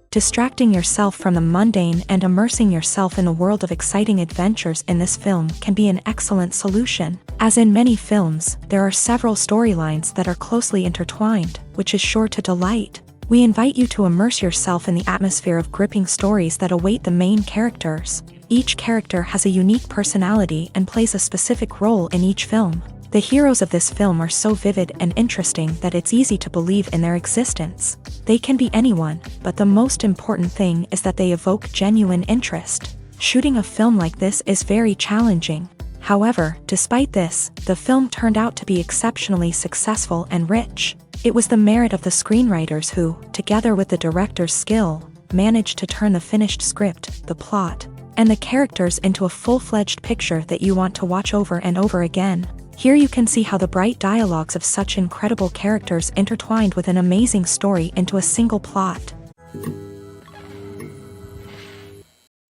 Distracting yourself from the mundane and immersing yourself in a world of exciting adventures in this film can be an excellent solution. As in many films, there are several storylines that are closely intertwined, which is sure to delight. We invite you to immerse yourself in the atmosphere of gripping stories that await the main characters. Each character has a unique personality and plays a specific role in each film. The heroes of this film are so vivid and interesting that it's easy to believe in their existence. They can be anyone, but the most important thing is that they evoke genuine interest. Shooting a film like this is very challenging. However, despite this, the film turned out to be exceptionally successful and rich. It was the merit of the screenwriters who, together with the director's skill, managed to turn the finished script, the plot, and the characters into a full-fledged picture that you want to watch over and over again. Here you can see how the bright dialogues of such incredible characters intertwined with an amazing story into a single plot.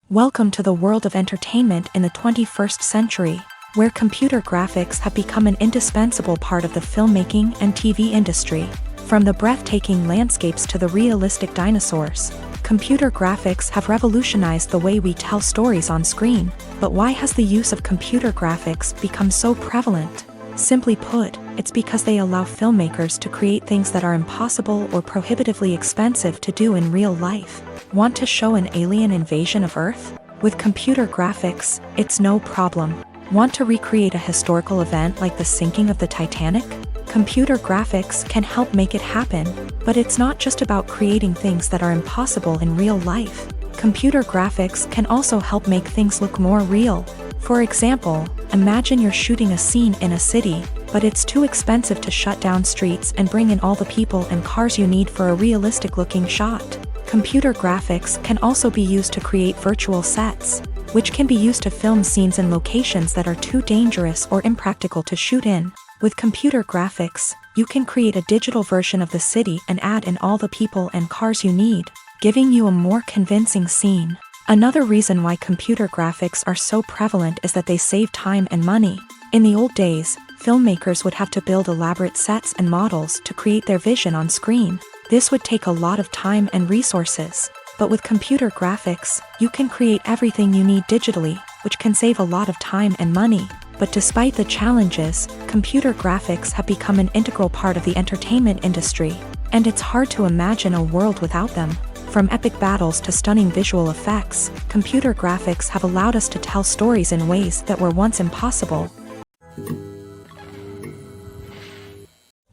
Welcome to the world of entertainment in the 21st century, where computer graphics have become an indispensable part of the filmmaking and TV industry. From the breathtaking landscapes to the realistic dinosaurs, computer graphics have revolutionized the way we tell stories on screen. But why has the use of computer graphics become so prevalent? Simply put, it's because they allow filmmakers to create things that are impossible or prohibitively expensive to do in real life. Want to show an alien invasion of Earth? With computer graphics, it's no problem. Want to recreate a historical event like the sinking of the Titanic? Computer graphics can help make it happen, but it's not just about creating things that are impossible in real life. Computer graphics can also help make things look more real. For example, imagine you're shooting a scene in a city, but it's too expensive to shut down streets and bring in all the people and cars you need for a realistic-looking shot. Computer graphics can also be used to create virtual sets, which can be used to film scenes in locations that are too dangerous or impractical to shoot in. With computer graphics, you can create a digital version of the city and add in all the people and cars you need, giving you a more convincing scene. Another reason why computer graphics are so prevalent is that they save time and money. In the old days, filmmakers would have to build elaborate sets and models to create their vision on screen. This would take a lot of time and resources. But with computer graphics, you can create everything you need digitally, which can save a lot of time and money. But despite the challenges, computer graphics have become an integral part of the entertainment industry, and it's hard to imagine a world without them. From epic battles to stunning visual effects, computer graphics have allowed us to tell stories in ways that were once impossible.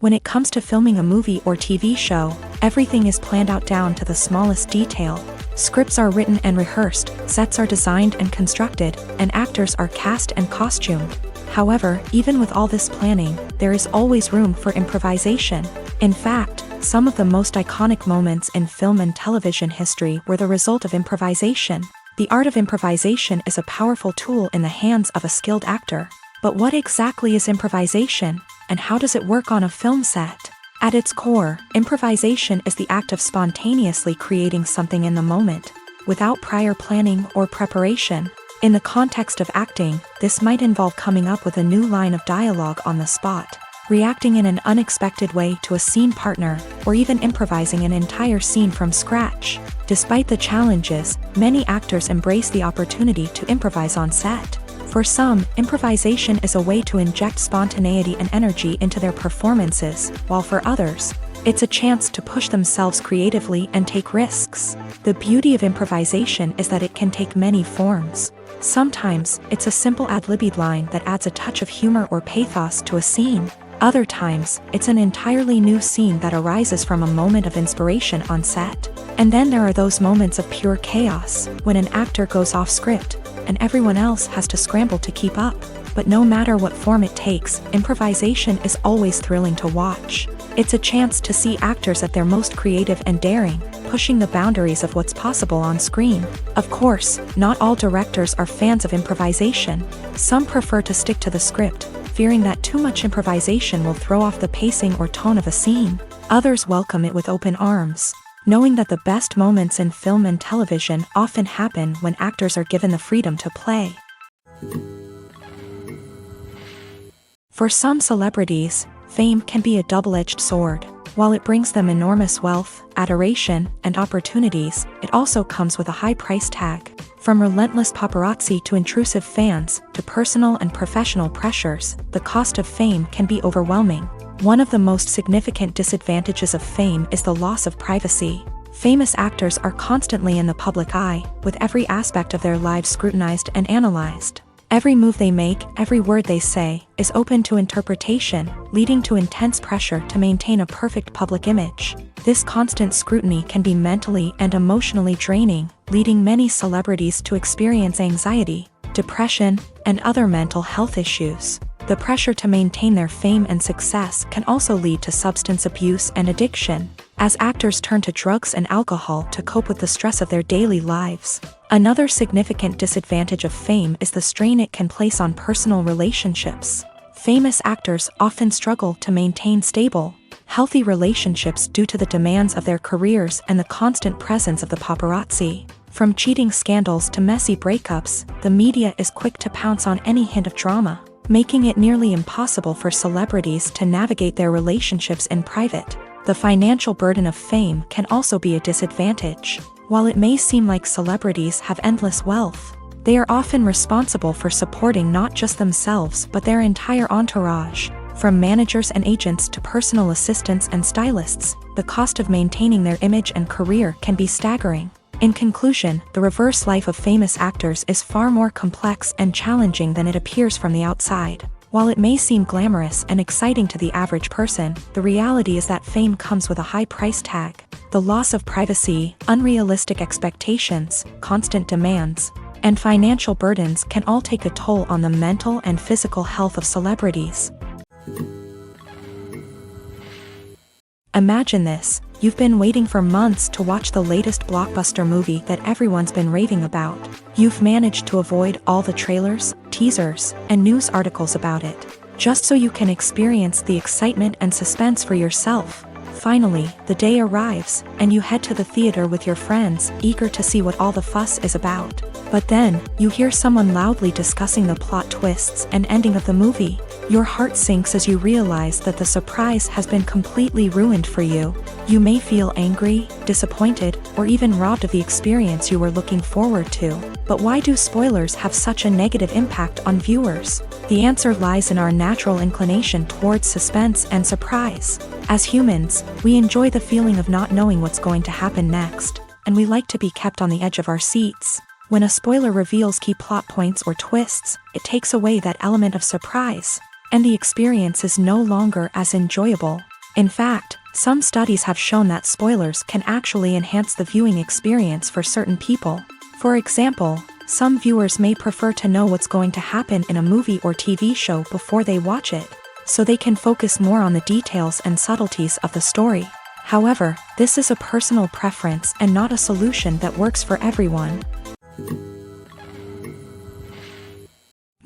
When it comes to filming a movie or TV show, everything is planned out down to the smallest detail. Scripts are written and rehearsed, sets are designed and constructed, and actors are cast and costumed. However, even with all this planning, there is always room for improvisation. In fact, some of the most iconic moments in film and television history were the result of improvisation. The art of improvisation is a powerful tool in the hands of a skilled actor. But what exactly is improvisation, and how does it work on a film set? At its core, improvisation is the act of spontaneously creating something in the moment, without prior planning or preparation. In the context of acting, this might involve coming up with a new line of dialogue on the spot, reacting in an unexpected way to a scene partner, or even improvising an entire scene from scratch. Despite the challenges, many actors embrace the opportunity to improvise on set. For some, improvisation is a way to inject spontaneity and energy into their performances, while for others, it's a chance to push themselves creatively and take risks. The beauty of improvisation is that it can take many forms. Sometimes, it's a simple ad-libbed line that adds a touch of humor or pathos to a scene. Other times, it's an entirely new scene that arises from a moment of inspiration on set. And then there are those moments of pure chaos, when an actor goes off script, and everyone else has to scramble to keep up. But no matter what form it takes, improvisation is always thrilling to watch. It's a chance to see actors at their most creative and daring, pushing the boundaries of what's possible on screen. Of course, not all directors are fans of improvisation. Some prefer to stick to the script, fearing that too much improvisation will throw off the pacing or tone of a scene. Others welcome it with open arms, knowing that the best moments in film and television often happen when actors are given the freedom to play. For some celebrities, fame can be a double-edged sword. While it brings them enormous wealth, adoration, and opportunities, it also comes with a high price tag. From relentless paparazzi to intrusive fans, to personal and professional pressures, the cost of fame can be overwhelming. One of the most significant disadvantages of fame is the loss of privacy. Famous actors are constantly in the public eye, with every aspect of their lives scrutinized and analyzed. Every move they make, every word they say, is open to interpretation, leading to intense pressure to maintain a perfect public image. This constant scrutiny can be mentally and emotionally draining, leading many celebrities to experience anxiety, depression, and other mental health issues. The pressure to maintain their fame and success can also lead to substance abuse and addiction, as actors turn to drugs and alcohol to cope with the stress of their daily lives. Another significant disadvantage of fame is the strain it can place on personal relationships. Famous actors often struggle to maintain stable, healthy relationships due to the demands of their careers and the constant presence of the paparazzi. From cheating scandals to messy breakups, the media is quick to pounce on any hint of drama, making it nearly impossible for celebrities to navigate their relationships in private. The financial burden of fame can also be a disadvantage. While it may seem like celebrities have endless wealth, they are often responsible for supporting not just themselves but their entire entourage. From managers and agents to personal assistants and stylists, the cost of maintaining their image and career can be staggering. In conclusion, the reverse life of famous actors is far more complex and challenging than it appears from the outside. While it may seem glamorous and exciting to the average person, the reality is that fame comes with a high price tag. The loss of privacy, unrealistic expectations, constant demands, and financial burdens can all take a toll on the mental and physical health of celebrities. Imagine this: you've been waiting for months to watch the latest blockbuster movie that everyone's been raving about. You've managed to avoid all the trailers, teasers, and news articles about it, just so you can experience the excitement and suspense for yourself. Finally, the day arrives, and you head to the theater with your friends, eager to see what all the fuss is about. But then, you hear someone loudly discussing the plot twists and ending of the movie. Your heart sinks as you realize that the surprise has been completely ruined for you. You may feel angry, disappointed, or even robbed of the experience you were looking forward to. But why do spoilers have such a negative impact on viewers? The answer lies in our natural inclination towards suspense and surprise. As humans, we enjoy the feeling of not knowing what's going to happen next, and we like to be kept on the edge of our seats. When a spoiler reveals key plot points or twists, it takes away that element of surprise, and the experience is no longer as enjoyable. In fact, some studies have shown that spoilers can actually enhance the viewing experience for certain people. For example, some viewers may prefer to know what's going to happen in a movie or TV show before they watch it, so they can focus more on the details and subtleties of the story. However, this is a personal preference and not a solution that works for everyone.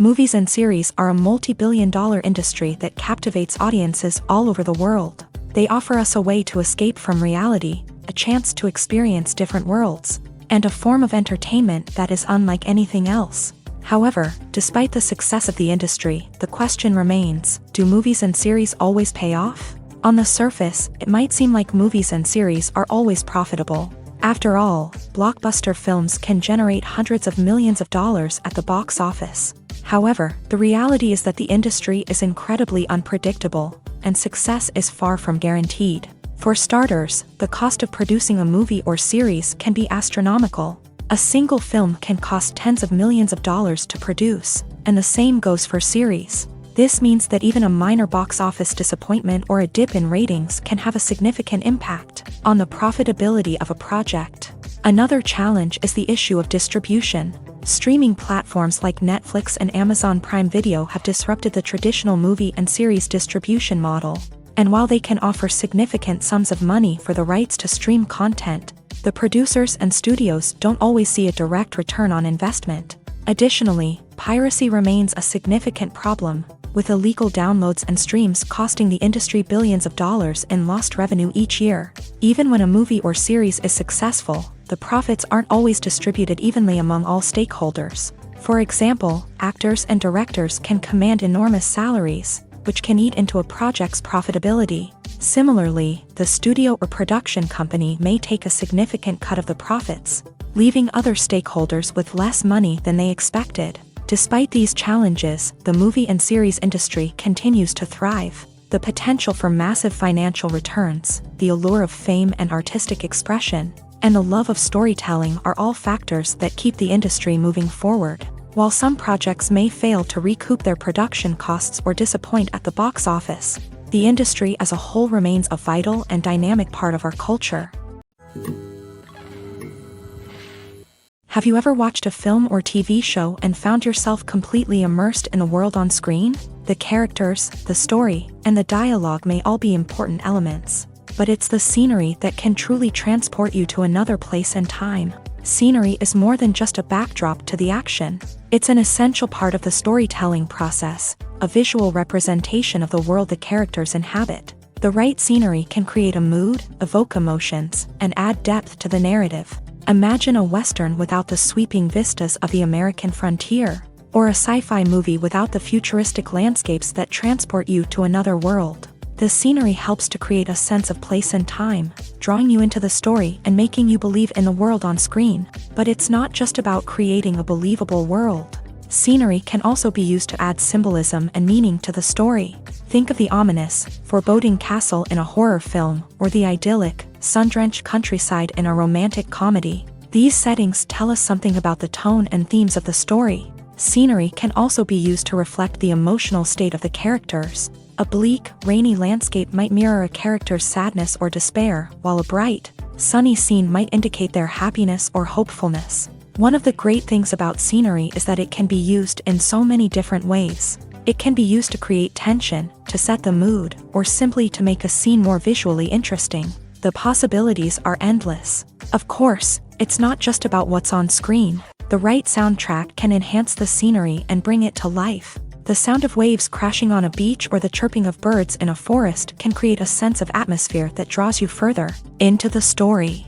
Movies and series are a multi-billion-dollar industry that captivates audiences all over the world. They offer us a way to escape from reality, a chance to experience different worlds, and a form of entertainment that is unlike anything else. However, despite the success of the industry, the question remains: do movies and series always pay off? On the surface, it might seem like movies and series are always profitable. After all, blockbuster films can generate hundreds of millions of dollars at the box office. However, the reality is that the industry is incredibly unpredictable, and success is far from guaranteed. For starters, the cost of producing a movie or series can be astronomical. A single film can cost tens of millions of dollars to produce, and the same goes for series. This means that even a minor box office disappointment or a dip in ratings can have a significant impact on the profitability of a project. Another challenge is the issue of distribution. Streaming platforms like Netflix and Amazon Prime Video have disrupted the traditional movie and series distribution model. And while they can offer significant sums of money for the rights to stream content, the producers and studios don't always see a direct return on investment. Additionally, piracy remains a significant problem, with illegal downloads and streams costing the industry billions of dollars in lost revenue each year. Even when a movie or series is successful, the profits aren't always distributed evenly among all stakeholders. For example, actors and directors can command enormous salaries, which can eat into a project's profitability. Similarly, the studio or production company may take a significant cut of the profits, leaving other stakeholders with less money than they expected. Despite these challenges, the movie and series industry continues to thrive. The potential for massive financial returns, the allure of fame and artistic expression, and the love of storytelling are all factors that keep the industry moving forward. While some projects may fail to recoup their production costs or disappoint at the box office, the industry as a whole remains a vital and dynamic part of our culture. Have you ever watched a film or TV show and found yourself completely immersed in the world on screen? The characters, the story, and the dialogue may all be important elements, but it's the scenery that can truly transport you to another place and time. Scenery is more than just a backdrop to the action. It's an essential part of the storytelling process, a visual representation of the world the characters inhabit. The right scenery can create a mood, evoke emotions, and add depth to the narrative. Imagine a Western without the sweeping vistas of the American frontier, or a sci-fi movie without the futuristic landscapes that transport you to another world. The scenery helps to create a sense of place and time, drawing you into the story and making you believe in the world on screen. But it's not just about creating a believable world. Scenery can also be used to add symbolism and meaning to the story. Think of the ominous, foreboding castle in a horror film, or the idyllic, sun-drenched countryside in a romantic comedy. These settings tell us something about the tone and themes of the story. Scenery can also be used to reflect the emotional state of the characters. A bleak, rainy landscape might mirror a character's sadness or despair, while a bright, sunny scene might indicate their happiness or hopefulness. One of the great things about scenery is that it can be used in so many different ways. It can be used to create tension, to set the mood, or simply to make a scene more visually interesting. The possibilities are endless. Of course, it's not just about what's on screen. The right soundtrack can enhance the scenery and bring it to life. The sound of waves crashing on a beach or the chirping of birds in a forest can create a sense of atmosphere that draws you further into the story.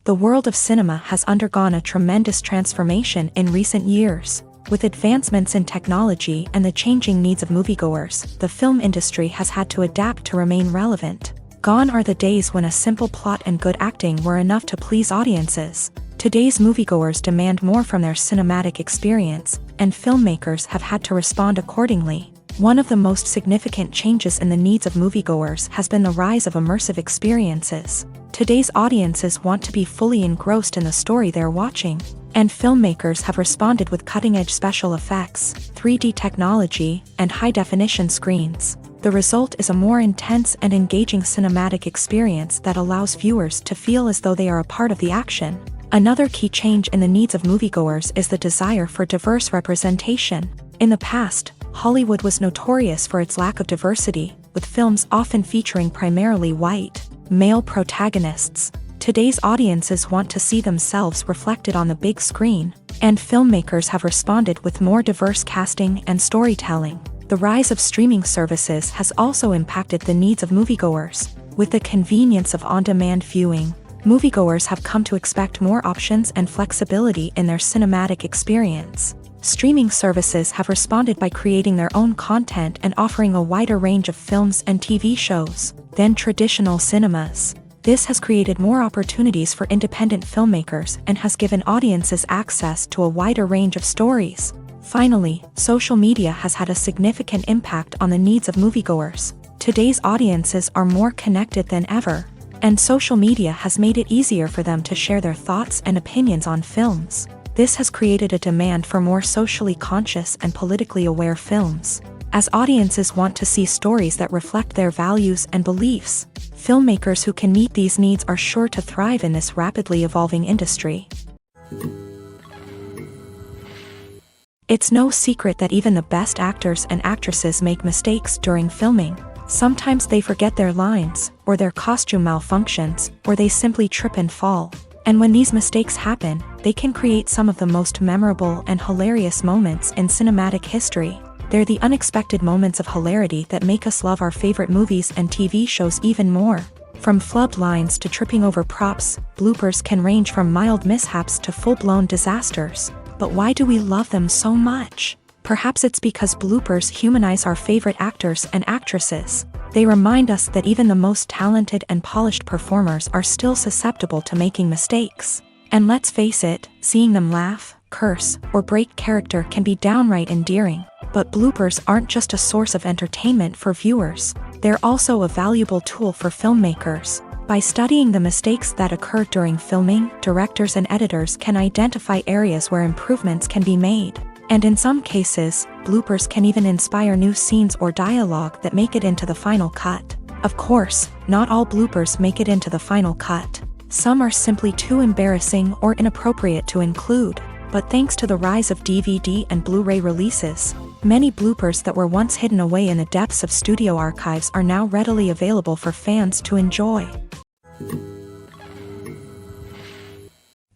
The world of cinema has undergone a tremendous transformation in recent years. With advancements in technology and the changing needs of moviegoers, the film industry has had to adapt to remain relevant. Gone are the days when a simple plot and good acting were enough to please audiences. Today's moviegoers demand more from their cinematic experience, and filmmakers have had to respond accordingly. One of the most significant changes in the needs of moviegoers has been the rise of immersive experiences. Today's audiences want to be fully engrossed in the story they're watching, and filmmakers have responded with cutting-edge special effects, 3D technology, and high-definition screens. The result is a more intense and engaging cinematic experience that allows viewers to feel as though they are a part of the action. Another key change in the needs of moviegoers is the desire for diverse representation. In the past, Hollywood was notorious for its lack of diversity, with films often featuring primarily white, male protagonists. Today's audiences want to see themselves reflected on the big screen, and filmmakers have responded with more diverse casting and storytelling. The rise of streaming services has also impacted the needs of moviegoers. With the convenience of on-demand viewing, moviegoers have come to expect more options and flexibility in their cinematic experience. Streaming services have responded by creating their own content and offering a wider range of films and TV shows than traditional cinemas. This has created more opportunities for independent filmmakers and has given audiences access to a wider range of stories. Finally, social media has had a significant impact on the needs of moviegoers. Today's audiences are more connected than ever, and social media has made it easier for them to share their thoughts and opinions on films. This has created a demand for more socially conscious and politically aware films. As audiences want to see stories that reflect their values and beliefs, filmmakers who can meet these needs are sure to thrive in this rapidly evolving industry. It's no secret that even the best actors and actresses make mistakes during filming. Sometimes they forget their lines, or their costume malfunctions, or they simply trip and fall. And when these mistakes happen, they can create some of the most memorable and hilarious moments in cinematic history. They're the unexpected moments of hilarity that make us love our favorite movies and TV shows even more. From flubbed lines to tripping over props, bloopers can range from mild mishaps to full-blown disasters. But why do we love them so much? Perhaps it's because bloopers humanize our favorite actors and actresses. They remind us that even the most talented and polished performers are still susceptible to making mistakes. And let's face it, seeing them laugh, curse, or break character can be downright endearing. But bloopers aren't just a source of entertainment for viewers. They're also a valuable tool for filmmakers. By studying the mistakes that occur during filming, directors and editors can identify areas where improvements can be made. And in some cases, bloopers can even inspire new scenes or dialogue that make it into the final cut. Of course, not all bloopers make it into the final cut. Some are simply too embarrassing or inappropriate to include. But thanks to the rise of DVD and Blu-ray releases, many bloopers that were once hidden away in the depths of studio archives are now readily available for fans to enjoy.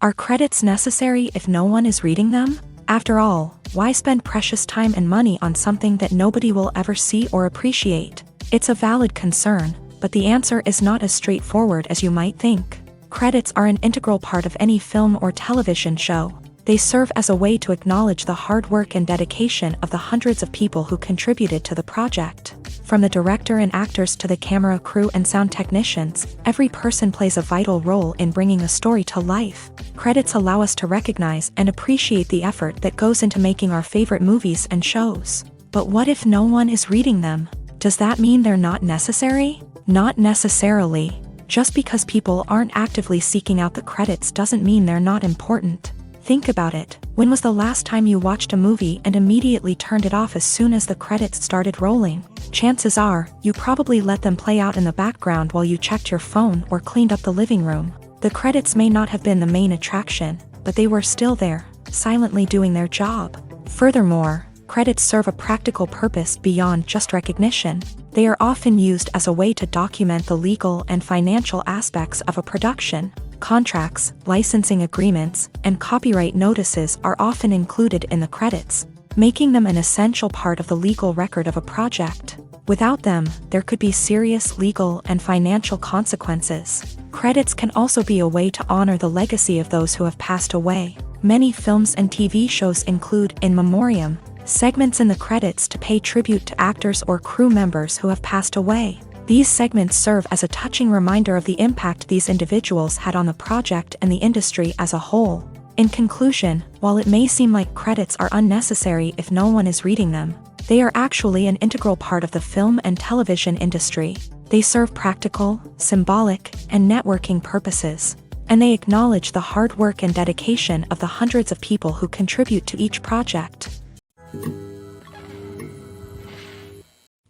Are credits necessary if no one is reading them? After all, why spend precious time and money on something that nobody will ever see or appreciate? It's a valid concern, but the answer is not as straightforward as you might think. Credits are an integral part of any film or television show. They serve as a way to acknowledge the hard work and dedication of the hundreds of people who contributed to the project. From the director and actors to the camera crew and sound technicians, every person plays a vital role in bringing a story to life. Credits allow us to recognize and appreciate the effort that goes into making our favorite movies and shows. But what if no one is reading them? Does that mean they're not necessary? Not necessarily. Just because people aren't actively seeking out the credits doesn't mean they're not important. Think about it. When was the last time you watched a movie and immediately turned it off as soon as the credits started rolling? Chances are, you probably let them play out in the background while you checked your phone or cleaned up the living room. The credits may not have been the main attraction, but they were still there, silently doing their job. Furthermore, credits serve a practical purpose beyond just recognition. They are often used as a way to document the legal and financial aspects of a production. Contracts, licensing agreements, and copyright notices are often included in the credits, making them an essential part of the legal record of a project. Without them, there could be serious legal and financial consequences. Credits can also be a way to honor the legacy of those who have passed away. Many films and TV shows include in memoriam segments in the credits to pay tribute to actors or crew members who have passed away. These segments serve as a touching reminder of the impact these individuals had on the project and the industry as a whole. In conclusion, while it may seem like credits are unnecessary if no one is reading them, they are actually an integral part of the film and television industry. They serve practical, symbolic, and networking purposes, and they acknowledge the hard work and dedication of the hundreds of people who contribute to each project.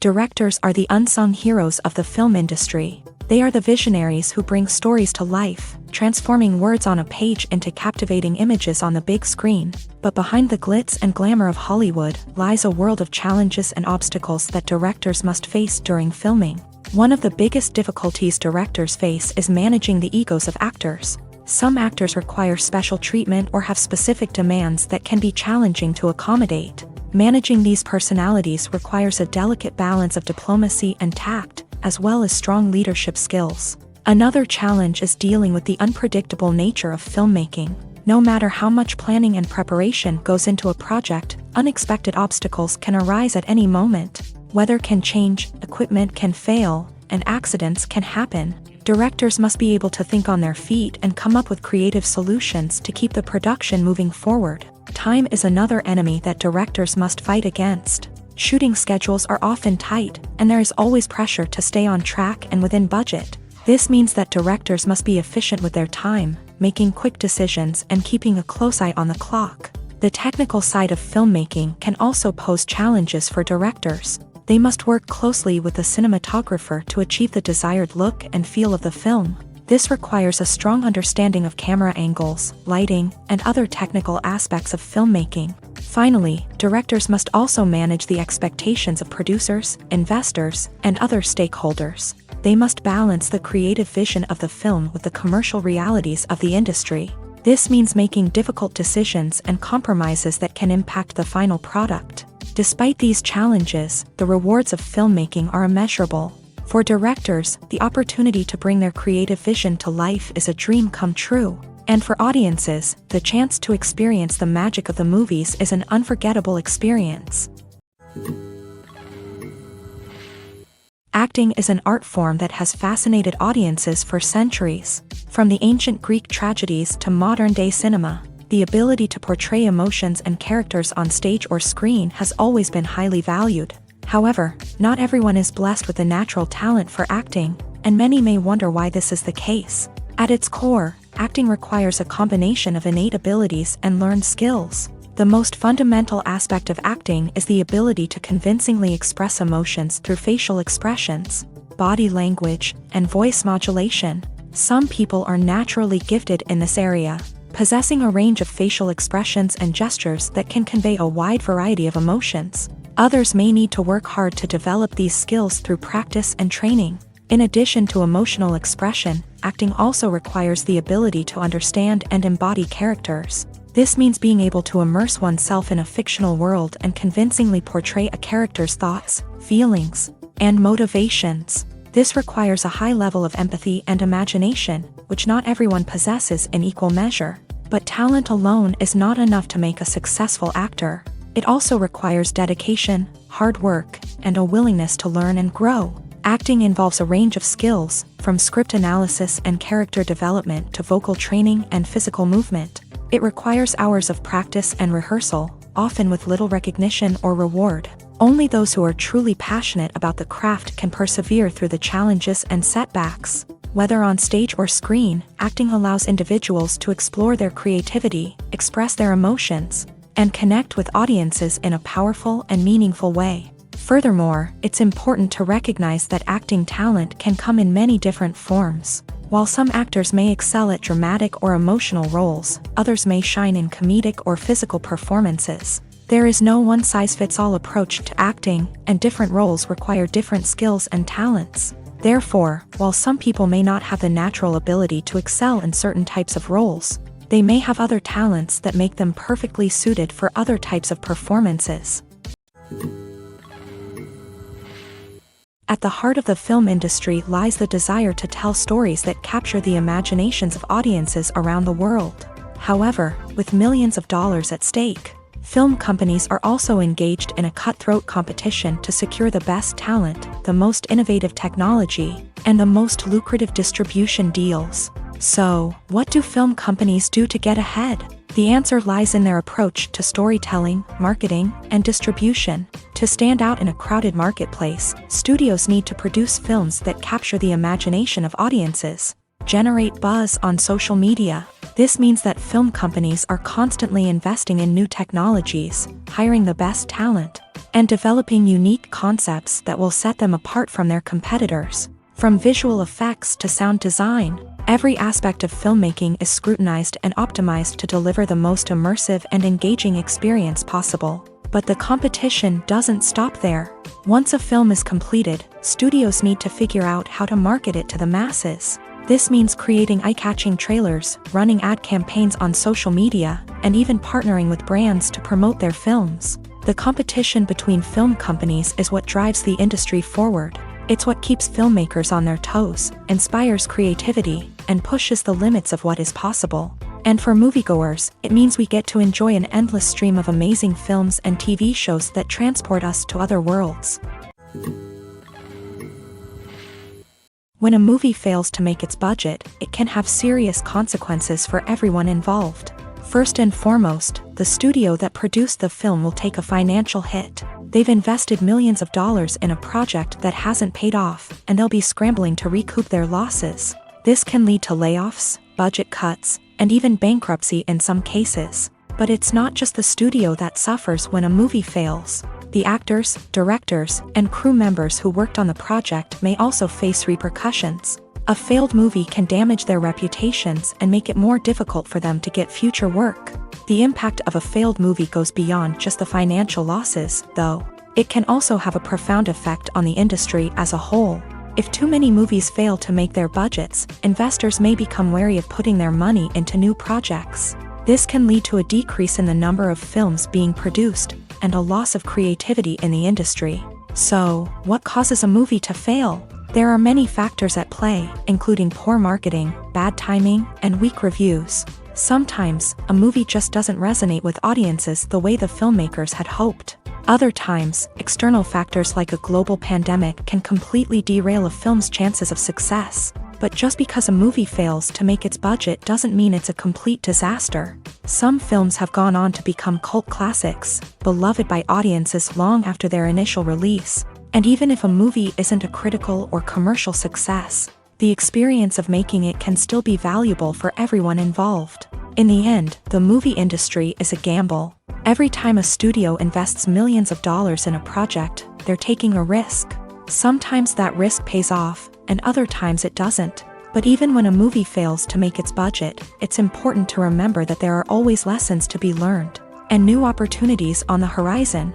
Directors are the unsung heroes of the film industry. They are the visionaries who bring stories to life, transforming words on a page into captivating images on the big screen. But behind the glitz and glamour of Hollywood lies a world of challenges and obstacles that directors must face during filming. One of the biggest difficulties directors face is managing the egos of actors. Some actors require special treatment or have specific demands that can be challenging to accommodate. Managing these personalities requires a delicate balance of diplomacy and tact, as well as strong leadership skills. Another challenge is dealing with the unpredictable nature of filmmaking. No matter how much planning and preparation goes into a project, unexpected obstacles can arise at any moment. Weather can change, equipment can fail, and accidents can happen. Directors must be able to think on their feet and come up with creative solutions to keep the production moving forward. Time is another enemy that directors must fight against. Shooting schedules are often tight, and there is always pressure to stay on track and within budget. This means that directors must be efficient with their time, making quick decisions and keeping a close eye on the clock. The technical side of filmmaking can also pose challenges for directors. They must work closely with the cinematographer to achieve the desired look and feel of the film. This requires a strong understanding of camera angles, lighting, and other technical aspects of filmmaking. Finally, directors must also manage the expectations of producers, investors, and other stakeholders. They must balance the creative vision of the film with the commercial realities of the industry. This means making difficult decisions and compromises that can impact the final product. Despite these challenges, the rewards of filmmaking are immeasurable. For directors, the opportunity to bring their creative vision to life is a dream come true. And for audiences, the chance to experience the magic of the movies is an unforgettable experience. Acting is an art form that has fascinated audiences for centuries. From the ancient Greek tragedies to modern-day cinema, the ability to portray emotions and characters on stage or screen has always been highly valued. However, not everyone is blessed with a natural talent for acting, and many may wonder why this is the case. At its core, acting requires a combination of innate abilities and learned skills. The most fundamental aspect of acting is the ability to convincingly express emotions through facial expressions, body language, and voice modulation. Some people are naturally gifted in this area, possessing a range of facial expressions and gestures that can convey a wide variety of emotions. Others may need to work hard to develop these skills through practice and training. In addition to emotional expression, acting also requires the ability to understand and embody characters. This means being able to immerse oneself in a fictional world and convincingly portray a character's thoughts, feelings, and motivations. This requires a high level of empathy and imagination, which not everyone possesses in equal measure. But talent alone is not enough to make a successful actor. It also requires dedication, hard work, and a willingness to learn and grow. Acting involves a range of skills, from script analysis and character development to vocal training and physical movement. It requires hours of practice and rehearsal, often with little recognition or reward. Only those who are truly passionate about the craft can persevere through the challenges and setbacks. Whether on stage or screen, acting allows individuals to explore their creativity, express their emotions, and connect with audiences in a powerful and meaningful way. Furthermore, it's important to recognize that acting talent can come in many different forms. While some actors may excel at dramatic or emotional roles, others may shine in comedic or physical performances. There is no one-size-fits-all approach to acting, and different roles require different skills and talents. Therefore, while some people may not have the natural ability to excel in certain types of roles, they may have other talents that make them perfectly suited for other types of performances. At the heart of the film industry lies the desire to tell stories that capture the imaginations of audiences around the world. However, with millions of dollars at stake, film companies are also engaged in a cutthroat competition to secure the best talent, the most innovative technology, and the most lucrative distribution deals. So, what do film companies do to get ahead? The answer lies in their approach to storytelling, marketing, and distribution. To stand out in a crowded marketplace, studios need to produce films that capture the imagination of audiences, generate buzz on social media. This means that film companies are constantly investing in new technologies, hiring the best talent, and developing unique concepts that will set them apart from their competitors. From visual effects to sound design, every aspect of filmmaking is scrutinized and optimized to deliver the most immersive and engaging experience possible. But the competition doesn't stop there. Once a film is completed, studios need to figure out how to market it to the masses. This means creating eye-catching trailers, running ad campaigns on social media, and even partnering with brands to promote their films. The competition between film companies is what drives the industry forward. It's what keeps filmmakers on their toes, inspires creativity, and pushes the limits of what is possible. And for moviegoers, it means we get to enjoy an endless stream of amazing films and TV shows that transport us to other worlds. When a movie fails to make its budget, it can have serious consequences for everyone involved. First and foremost, the studio that produced the film will take a financial hit. They've invested millions of dollars in a project that hasn't paid off, and they'll be scrambling to recoup their losses. This can lead to layoffs, budget cuts, and even bankruptcy in some cases. But it's not just the studio that suffers when a movie fails. The actors, directors, and crew members who worked on the project may also face repercussions. A failed movie can damage their reputations and make it more difficult for them to get future work. The impact of a failed movie goes beyond just the financial losses, though. It can also have a profound effect on the industry as a whole. If too many movies fail to make their budgets, investors may become wary of putting their money into new projects. This can lead to a decrease in the number of films being produced, and a loss of creativity in the industry. So, what causes a movie to fail? There are many factors at play, including poor marketing, bad timing, and weak reviews. Sometimes, a movie just doesn't resonate with audiences the way the filmmakers had hoped. Other times, external factors like a global pandemic can completely derail a film's chances of success. But just because a movie fails to make its budget doesn't mean it's a complete disaster. Some films have gone on to become cult classics, beloved by audiences long after their initial release. And even if a movie isn't a critical or commercial success, the experience of making it can still be valuable for everyone involved. In the end, the movie industry is a gamble. Every time a studio invests millions of dollars in a project, they're taking a risk. Sometimes that risk pays off, and other times it doesn't. But even when a movie fails to make its budget, it's important to remember that there are always lessons to be learned, and new opportunities on the horizon.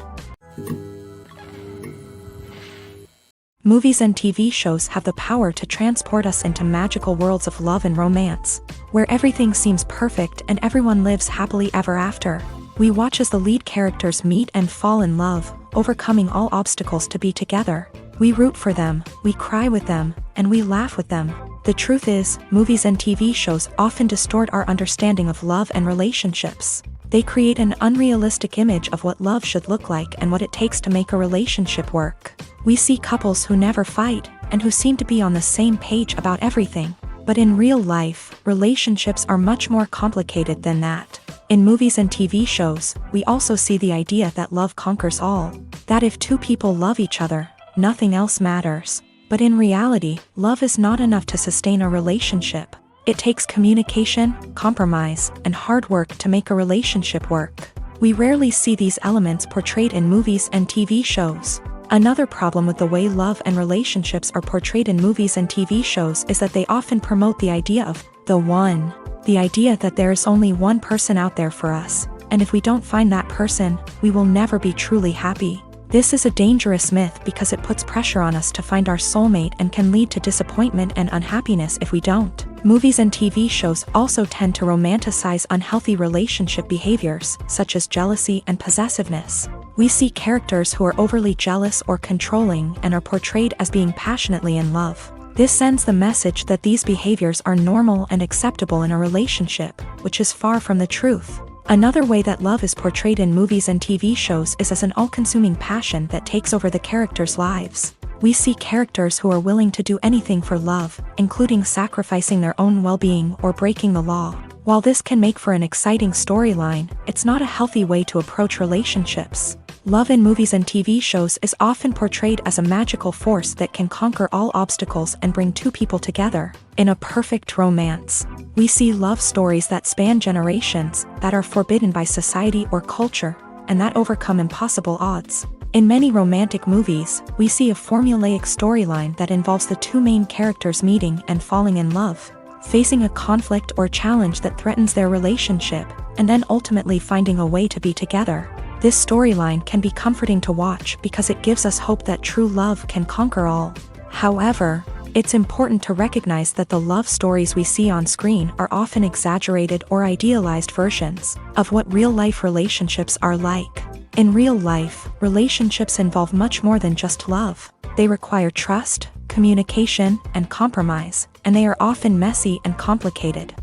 Movies and TV shows have the power to transport us into magical worlds of love and romance, where everything seems perfect and everyone lives happily ever after. We watch as the lead characters meet and fall in love, overcoming all obstacles to be together. We root for them, we cry with them, and we laugh with them. The truth is, movies and TV shows often distort our understanding of love and relationships. They create an unrealistic image of what love should look like and what it takes to make a relationship work. We see couples who never fight, and who seem to be on the same page about everything. But in real life, relationships are much more complicated than that. In movies and TV shows, we also see the idea that love conquers all. That if two people love each other, nothing else matters. But in reality, love is not enough to sustain a relationship. It takes communication, compromise, and hard work to make a relationship work. We rarely see these elements portrayed in movies and TV shows. Another problem with the way love and relationships are portrayed in movies and TV shows is that they often promote the idea of the one. The idea that there is only one person out there for us, and if we don't find that person, we will never be truly happy. This is a dangerous myth because it puts pressure on us to find our soulmate and can lead to disappointment and unhappiness if we don't. Movies and TV shows also tend to romanticize unhealthy relationship behaviors, such as jealousy and possessiveness. We see characters who are overly jealous or controlling and are portrayed as being passionately in love. This sends the message that these behaviors are normal and acceptable in a relationship, which is far from the truth. Another way that love is portrayed in movies and TV shows is as an all-consuming passion that takes over the characters' lives. We see characters who are willing to do anything for love, including sacrificing their own well-being or breaking the law. While this can make for an exciting storyline, it's not a healthy way to approach relationships. Love in movies and TV shows is often portrayed as a magical force that can conquer all obstacles and bring two people together. In a perfect romance, we see love stories that span generations, that are forbidden by society or culture, and that overcome impossible odds. In many romantic movies, we see a formulaic storyline that involves the two main characters meeting and falling in love, facing a conflict or challenge that threatens their relationship, and then ultimately finding a way to be together. This storyline can be comforting to watch because it gives us hope that true love can conquer all. However, it's important to recognize that the love stories we see on screen are often exaggerated or idealized versions of what real-life relationships are like. In real life, relationships involve much more than just love. They require trust, communication, and compromise, and they are often messy and complicated.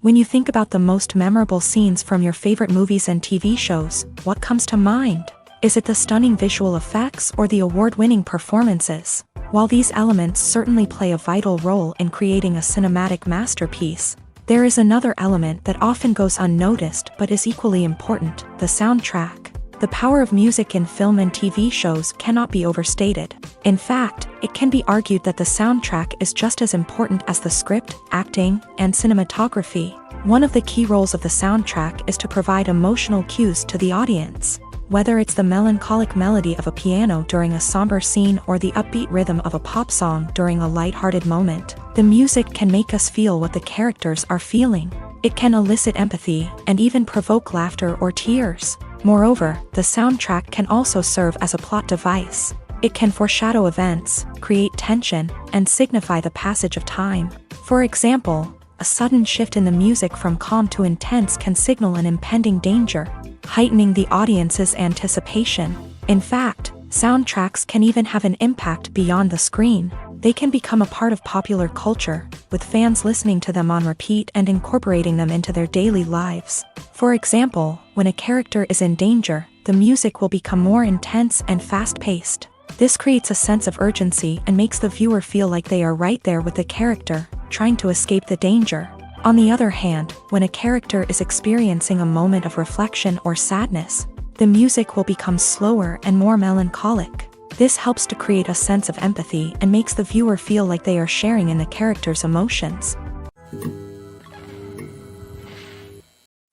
When you think about the most memorable scenes from your favorite movies and TV shows, what comes to mind? Is it the stunning visual effects or the award-winning performances? While these elements certainly play a vital role in creating a cinematic masterpiece, there is another element that often goes unnoticed but is equally important: the soundtrack. The power of music in film and TV shows cannot be overstated. In fact, it can be argued that the soundtrack is just as important as the script, acting, and cinematography. One of the key roles of the soundtrack is to provide emotional cues to the audience. Whether it's the melancholic melody of a piano during a somber scene or the upbeat rhythm of a pop song during a lighthearted moment, the music can make us feel what the characters are feeling. It can elicit empathy and even provoke laughter or tears. Moreover, the soundtrack can also serve as a plot device. It can foreshadow events, create tension, and signify the passage of time. For example, a sudden shift in the music from calm to intense can signal an impending danger, heightening the audience's anticipation. In fact, soundtracks can even have an impact beyond the screen. They can become a part of popular culture, with fans listening to them on repeat and incorporating them into their daily lives. For example, when a character is in danger, the music will become more intense and fast-paced. This creates a sense of urgency and makes the viewer feel like they are right there with the character, trying to escape the danger. On the other hand, when a character is experiencing a moment of reflection or sadness, the music will become slower and more melancholic. This helps to create a sense of empathy and makes the viewer feel like they are sharing in the character's emotions.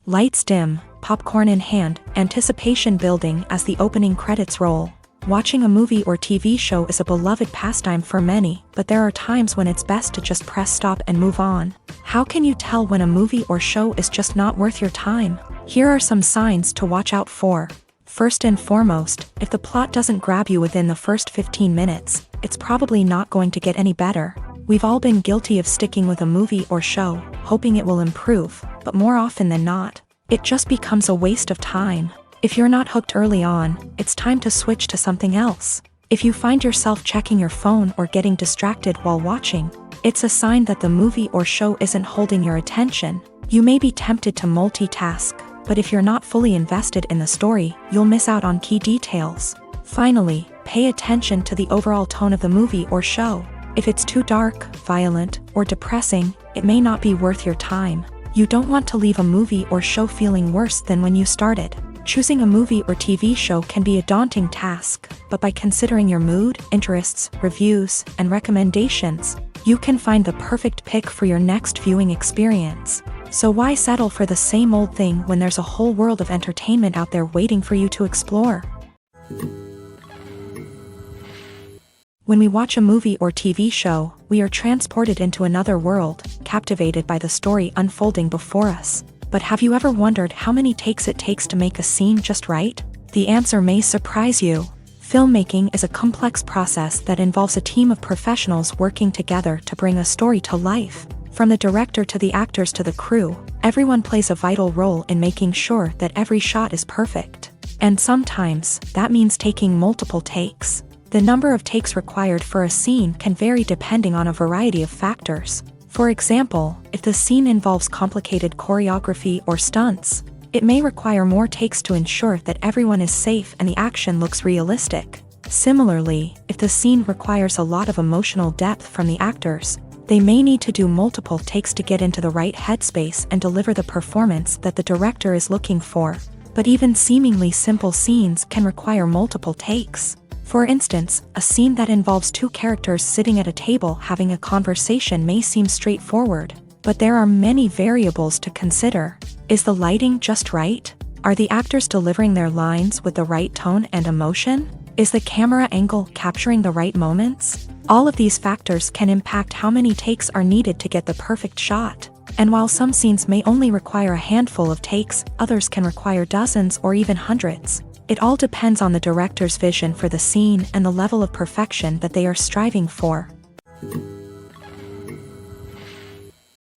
Lights dim, popcorn in hand, anticipation building as the opening credits roll. Watching a movie or TV show is a beloved pastime for many, but there are times when it's best to just press stop and move on. How can you tell when a movie or show is just not worth your time? Here are some signs to watch out for. First and foremost, if the plot doesn't grab you within the first 15 minutes, it's probably not going to get any better. We've all been guilty of sticking with a movie or show, hoping it will improve, but more often than not, it just becomes a waste of time. If you're not hooked early on, it's time to switch to something else. If you find yourself checking your phone or getting distracted while watching, it's a sign that the movie or show isn't holding your attention. You may be tempted to multitask, but if you're not fully invested in the story, you'll miss out on key details. Finally, pay attention to the overall tone of the movie or show. If it's too dark, violent, or depressing, it may not be worth your time. You don't want to leave a movie or show feeling worse than when you started. Choosing a movie or TV show can be a daunting task, but by considering your mood, interests, reviews, and recommendations, you can find the perfect pick for your next viewing experience. So why settle for the same old thing when there's a whole world of entertainment out there waiting for you to explore? When we watch a movie or TV show, we are transported into another world, captivated by the story unfolding before us. But have you ever wondered how many takes it takes to make a scene just right? The answer may surprise you. Filmmaking is a complex process that involves a team of professionals working together to bring a story to life. From the director to the actors to the crew, everyone plays a vital role in making sure that every shot is perfect. And sometimes, that means taking multiple takes. The number of takes required for a scene can vary depending on a variety of factors. For example, if the scene involves complicated choreography or stunts, it may require more takes to ensure that everyone is safe and the action looks realistic. Similarly, if the scene requires a lot of emotional depth from the actors, they may need to do multiple takes to get into the right headspace and deliver the performance that the director is looking for. But even seemingly simple scenes can require multiple takes. For instance, a scene that involves two characters sitting at a table having a conversation may seem straightforward, but there are many variables to consider. Is the lighting just right? Are the actors delivering their lines with the right tone and emotion? Is the camera angle capturing the right moments? All of these factors can impact how many takes are needed to get the perfect shot. And while some scenes may only require a handful of takes, others can require dozens or even hundreds. It all depends on the director's vision for the scene and the level of perfection that they are striving for.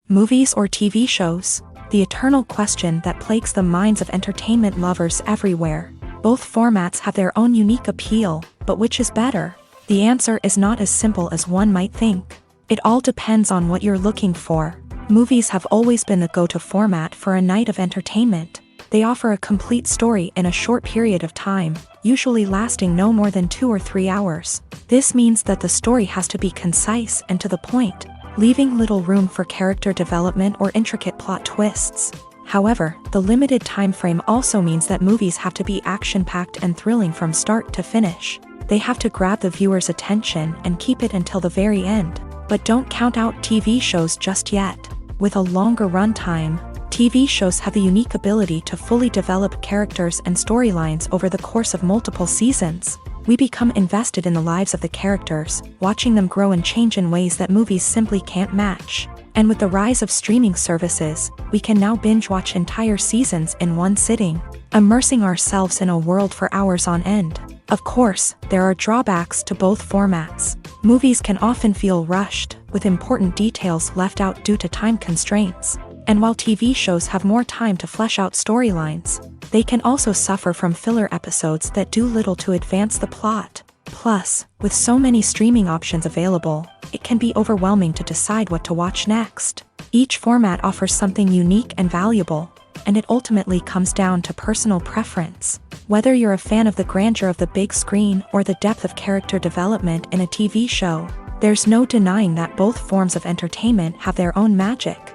Movies or TV shows? The eternal question that plagues the minds of entertainment lovers everywhere. Both formats have their own unique appeal, but which is better? The answer is not as simple as one might think. It all depends on what you're looking for. Movies have always been the go-to format for a night of entertainment. They offer a complete story in a short period of time, usually lasting no more than 2 or 3 hours. This means that the story has to be concise and to the point, leaving little room for character development or intricate plot twists. However, the limited time frame also means that movies have to be action-packed and thrilling from start to finish. They have to grab the viewer's attention and keep it until the very end. But don't count out TV shows just yet. With a longer runtime, TV shows have the unique ability to fully develop characters and storylines over the course of multiple seasons. We become invested in the lives of the characters, watching them grow and change in ways that movies simply can't match. And with the rise of streaming services, we can now binge-watch entire seasons in one sitting, immersing ourselves in a world for hours on end. Of course, there are drawbacks to both formats. Movies can often feel rushed, with important details left out due to time constraints. And while TV shows have more time to flesh out storylines, they can also suffer from filler episodes that do little to advance the plot. Plus, with so many streaming options available, it can be overwhelming to decide what to watch next. Each format offers something unique and valuable, and it ultimately comes down to personal preference. Whether you're a fan of the grandeur of the big screen or the depth of character development in a TV show, there's no denying that both forms of entertainment have their own magic.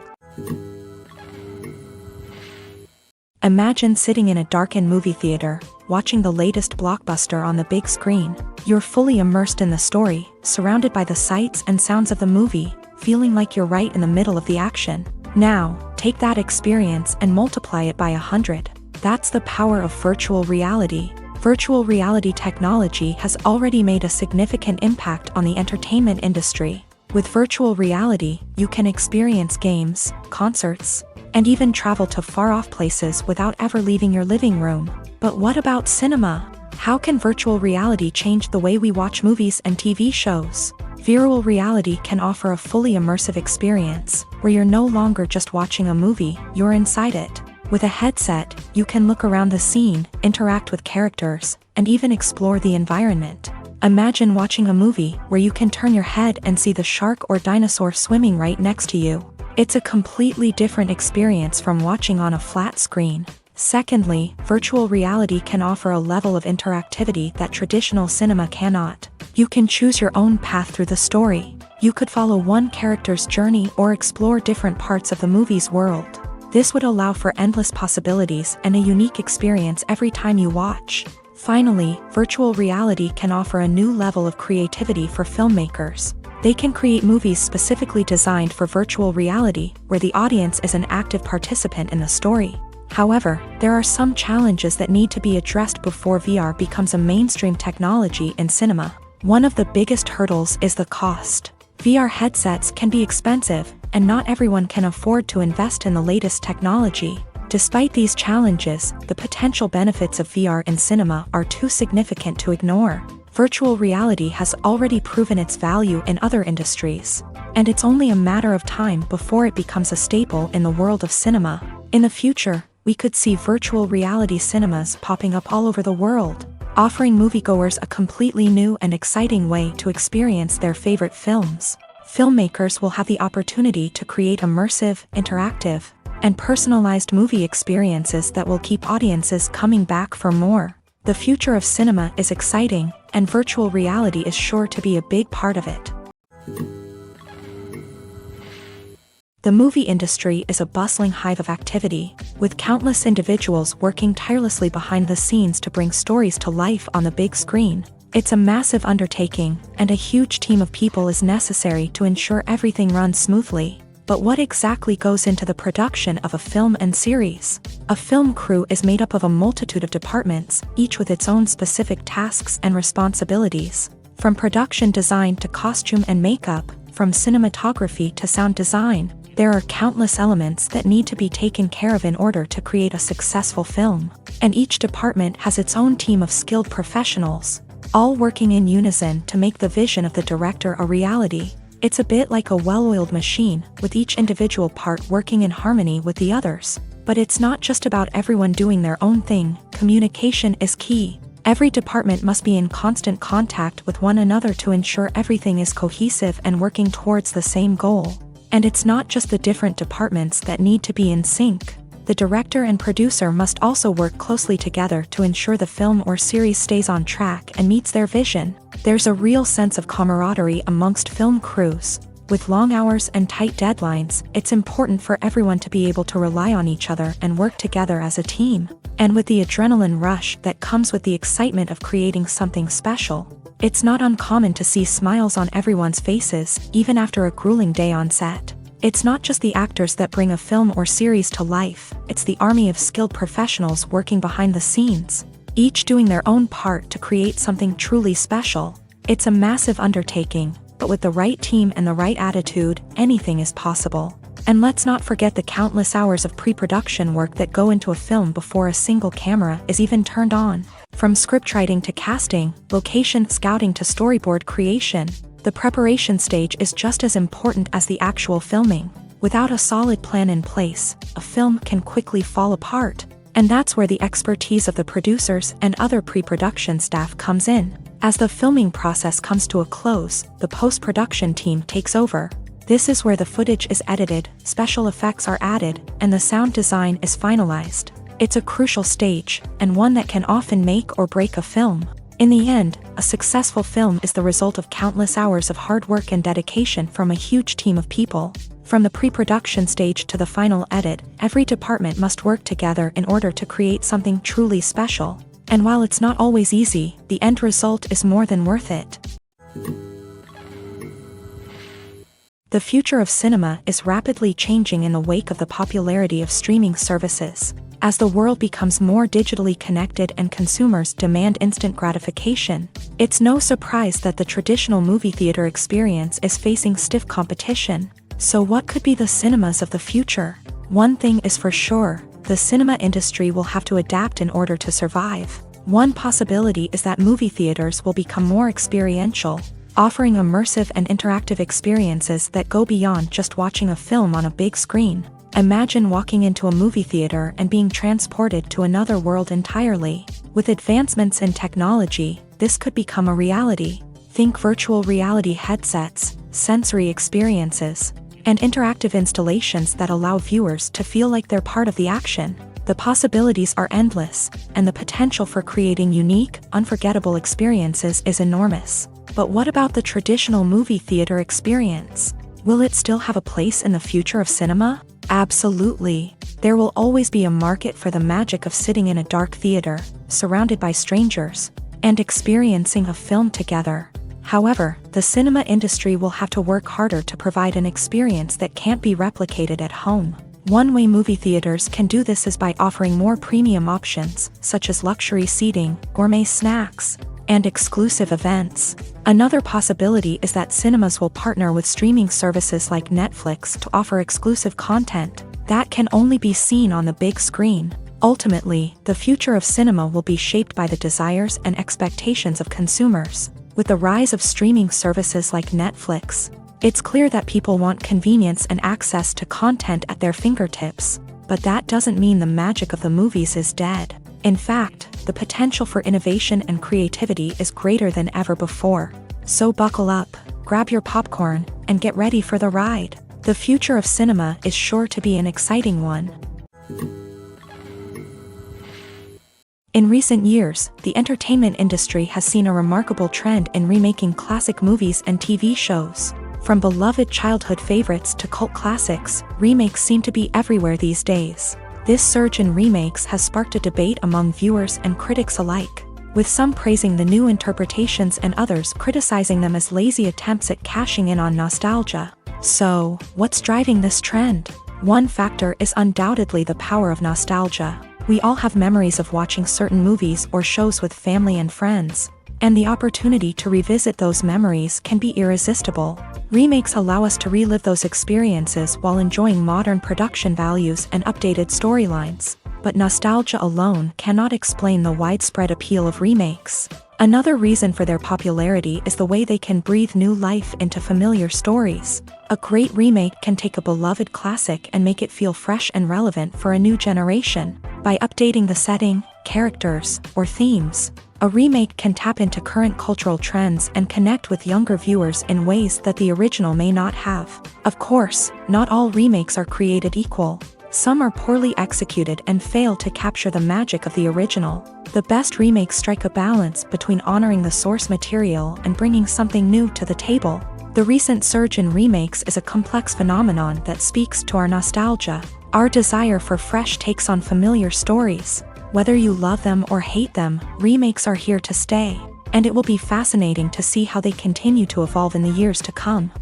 Imagine sitting in a darkened movie theater, watching the latest blockbuster on the big screen. You're fully immersed in the story, surrounded by the sights and sounds of the movie, feeling like you're right in the middle of the action. Now, take that experience and multiply it by 100. That's the power of virtual reality. Virtual reality technology has already made a significant impact on the entertainment industry. With virtual reality, you can experience games, concerts, and even travel to far-off places without ever leaving your living room. But what about cinema? How can virtual reality change the way we watch movies and TV shows? Virtual reality can offer a fully immersive experience, where you're no longer just watching a movie, you're inside it. With a headset, you can look around the scene, interact with characters, and even explore the environment. Imagine watching a movie where you can turn your head and see the shark or dinosaur swimming right next to you. It's a completely different experience from watching on a flat screen. Secondly, virtual reality can offer a level of interactivity that traditional cinema cannot. You can choose your own path through the story. You could follow one character's journey or explore different parts of the movie's world. This would allow for endless possibilities and a unique experience every time you watch. Finally, virtual reality can offer a new level of creativity for filmmakers. They can create movies specifically designed for virtual reality, where the audience is an active participant in the story. However, there are some challenges that need to be addressed before VR becomes a mainstream technology in cinema. One of the biggest hurdles is the cost. VR headsets can be expensive, and not everyone can afford to invest in the latest technology. Despite these challenges, the potential benefits of VR in cinema are too significant to ignore. Virtual reality has already proven its value in other industries, and it's only a matter of time before it becomes a staple in the world of cinema. In the future, we could see virtual reality cinemas popping up all over the world, offering moviegoers a completely new and exciting way to experience their favorite films. Filmmakers will have the opportunity to create immersive, interactive, and personalized movie experiences that will keep audiences coming back for more. The future of cinema is exciting, and virtual reality is sure to be a big part of it. The movie industry is a bustling hive of activity, with countless individuals working tirelessly behind the scenes to bring stories to life on the big screen. It's a massive undertaking, and a huge team of people is necessary to ensure everything runs smoothly. But what exactly goes into the production of a film and series? A film crew is made up of a multitude of departments, each with its own specific tasks and responsibilities. From production design to costume and makeup, from cinematography to sound design, there are countless elements that need to be taken care of in order to create a successful film. And each department has its own team of skilled professionals, all working in unison to make the vision of the director a reality. It's a bit like a well-oiled machine, with each individual part working in harmony with the others. But it's not just about everyone doing their own thing. Communication is key. Every department must be in constant contact with one another to ensure everything is cohesive and working towards the same goal. And it's not just the different departments that need to be in sync. The director and producer must also work closely together to ensure the film or series stays on track and meets their vision. There's a real sense of camaraderie amongst film crews. With long hours and tight deadlines, it's important for everyone to be able to rely on each other and work together as a team. And with the adrenaline rush that comes with the excitement of creating something special, it's not uncommon to see smiles on everyone's faces, even after a grueling day on set. It's not just the actors that bring a film or series to life, it's the army of skilled professionals working behind the scenes, each doing their own part to create something truly special. It's a massive undertaking, but with the right team and the right attitude, anything is possible. And let's not forget the countless hours of pre-production work that go into a film before a single camera is even turned on. From scriptwriting to casting, location scouting to storyboard creation, the preparation stage is just as important as the actual filming. Without a solid plan in place, a film can quickly fall apart. And that's where the expertise of the producers and other pre-production staff comes in. As the filming process comes to a close, the post-production team takes over. This is where the footage is edited, special effects are added, and the sound design is finalized. It's a crucial stage, and one that can often make or break a film. In the end, a successful film is the result of countless hours of hard work and dedication from a huge team of people. From the pre-production stage to the final edit, every department must work together in order to create something truly special. And while it's not always easy, the end result is more than worth it. The future of cinema is rapidly changing in the wake of the popularity of streaming services. As the world becomes more digitally connected and consumers demand instant gratification, it's no surprise that the traditional movie theater experience is facing stiff competition. So what could be the cinemas of the future? One thing is for sure, the cinema industry will have to adapt in order to survive. One possibility is that movie theaters will become more experiential, offering immersive and interactive experiences that go beyond just watching a film on a big screen. Imagine walking into a movie theater and being transported to another world entirely. With advancements in technology, this could become a reality. Think virtual reality headsets, sensory experiences, and interactive installations that allow viewers to feel like they're part of the action. The possibilities are endless, and the potential for creating unique, unforgettable experiences is enormous. But what about the traditional movie theater experience? Will it still have a place in the future of cinema? Absolutely. There will always be a market for the magic of sitting in a dark theater, surrounded by strangers, and experiencing a film together. However, the cinema industry will have to work harder to provide an experience that can't be replicated at home. One way movie theaters can do this is by offering more premium options, such as luxury seating, gourmet snacks, and exclusive events. Another possibility is that cinemas will partner with streaming services like Netflix to offer exclusive content that can only be seen on the big screen. Ultimately, the future of cinema will be shaped by the desires and expectations of consumers. With the rise of streaming services like Netflix, it's clear that people want convenience and access to content at their fingertips. But that doesn't mean the magic of the movies is dead. In fact, the potential for innovation and creativity is greater than ever before. So buckle up, grab your popcorn, and get ready for the ride. The future of cinema is sure to be an exciting one. In recent years, the entertainment industry has seen a remarkable trend in remaking classic movies and TV shows. From beloved childhood favorites to cult classics, remakes seem to be everywhere these days. This surge in remakes has sparked a debate among viewers and critics alike, with some praising the new interpretations and others criticizing them as lazy attempts at cashing in on nostalgia. So, what's driving this trend? One factor is undoubtedly the power of nostalgia. We all have memories of watching certain movies or shows with family and friends, and the opportunity to revisit those memories can be irresistible. Remakes allow us to relive those experiences while enjoying modern production values and updated storylines. But nostalgia alone cannot explain the widespread appeal of remakes. Another reason for their popularity is the way they can breathe new life into familiar stories. A great remake can take a beloved classic and make it feel fresh and relevant for a new generation. By updating the setting, characters, or themes, a remake can tap into current cultural trends and connect with younger viewers in ways that the original may not have. Of course, not all remakes are created equal. Some are poorly executed and fail to capture the magic of the original. The best remakes strike a balance between honoring the source material and bringing something new to the table. The recent surge in remakes is a complex phenomenon that speaks to our nostalgia, our desire for fresh takes on familiar stories. Whether you love them or hate them, remakes are here to stay, and it will be fascinating to see how they continue to evolve in the years to come.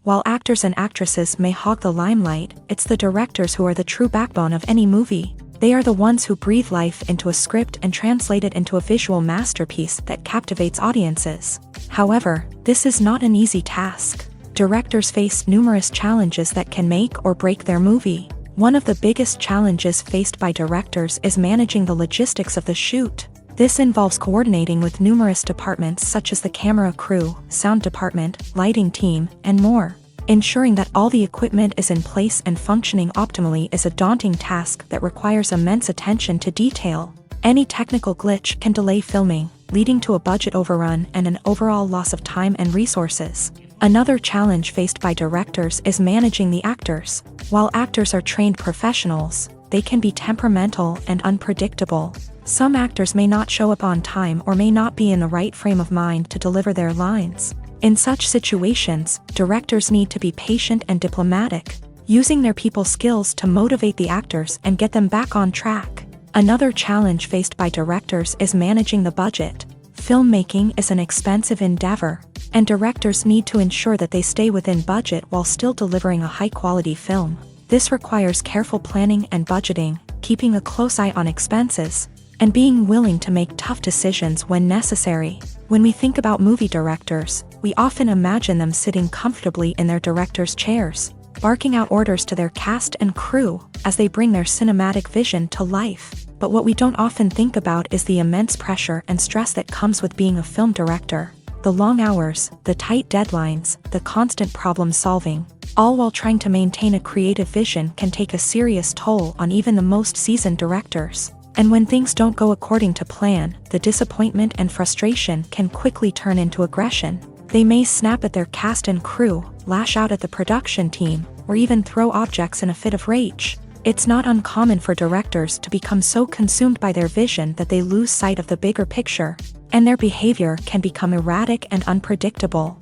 While actors and actresses may hog the limelight, it's the directors who are the true backbone of any movie. They are the ones who breathe life into a script and translate it into a visual masterpiece that captivates audiences. However, this is not an easy task. Directors face numerous challenges that can make or break their movie. One of the biggest challenges faced by directors is managing the logistics of the shoot. This involves coordinating with numerous departments such as the camera crew, sound department, lighting team, and more. Ensuring that all the equipment is in place and functioning optimally is a daunting task that requires immense attention to detail. Any technical glitch can delay filming, leading to a budget overrun and an overall loss of time and resources. Another challenge faced by directors is managing the actors. While actors are trained professionals, they can be temperamental and unpredictable. Some actors may not show up on time or may not be in the right frame of mind to deliver their lines. In such situations, directors need to be patient and diplomatic, using their people skills to motivate the actors and get them back on track. Another challenge faced by directors is managing the budget. Filmmaking is an expensive endeavor, and directors need to ensure that they stay within budget while still delivering a high-quality film. This requires careful planning and budgeting, keeping a close eye on expenses, and being willing to make tough decisions when necessary. When we think about movie directors, we often imagine them sitting comfortably in their director's chairs, barking out orders to their cast and crew as they bring their cinematic vision to life. But what we don't often think about is the immense pressure and stress that comes with being a film director. The long hours, the tight deadlines, the constant problem solving, all while trying to maintain a creative vision can take a serious toll on even the most seasoned directors. And when things don't go according to plan, the disappointment and frustration can quickly turn into aggression. They may snap at their cast and crew, lash out at the production team, or even throw objects in a fit of rage. It's not uncommon for directors to become so consumed by their vision that they lose sight of the bigger picture, and their behavior can become erratic and unpredictable.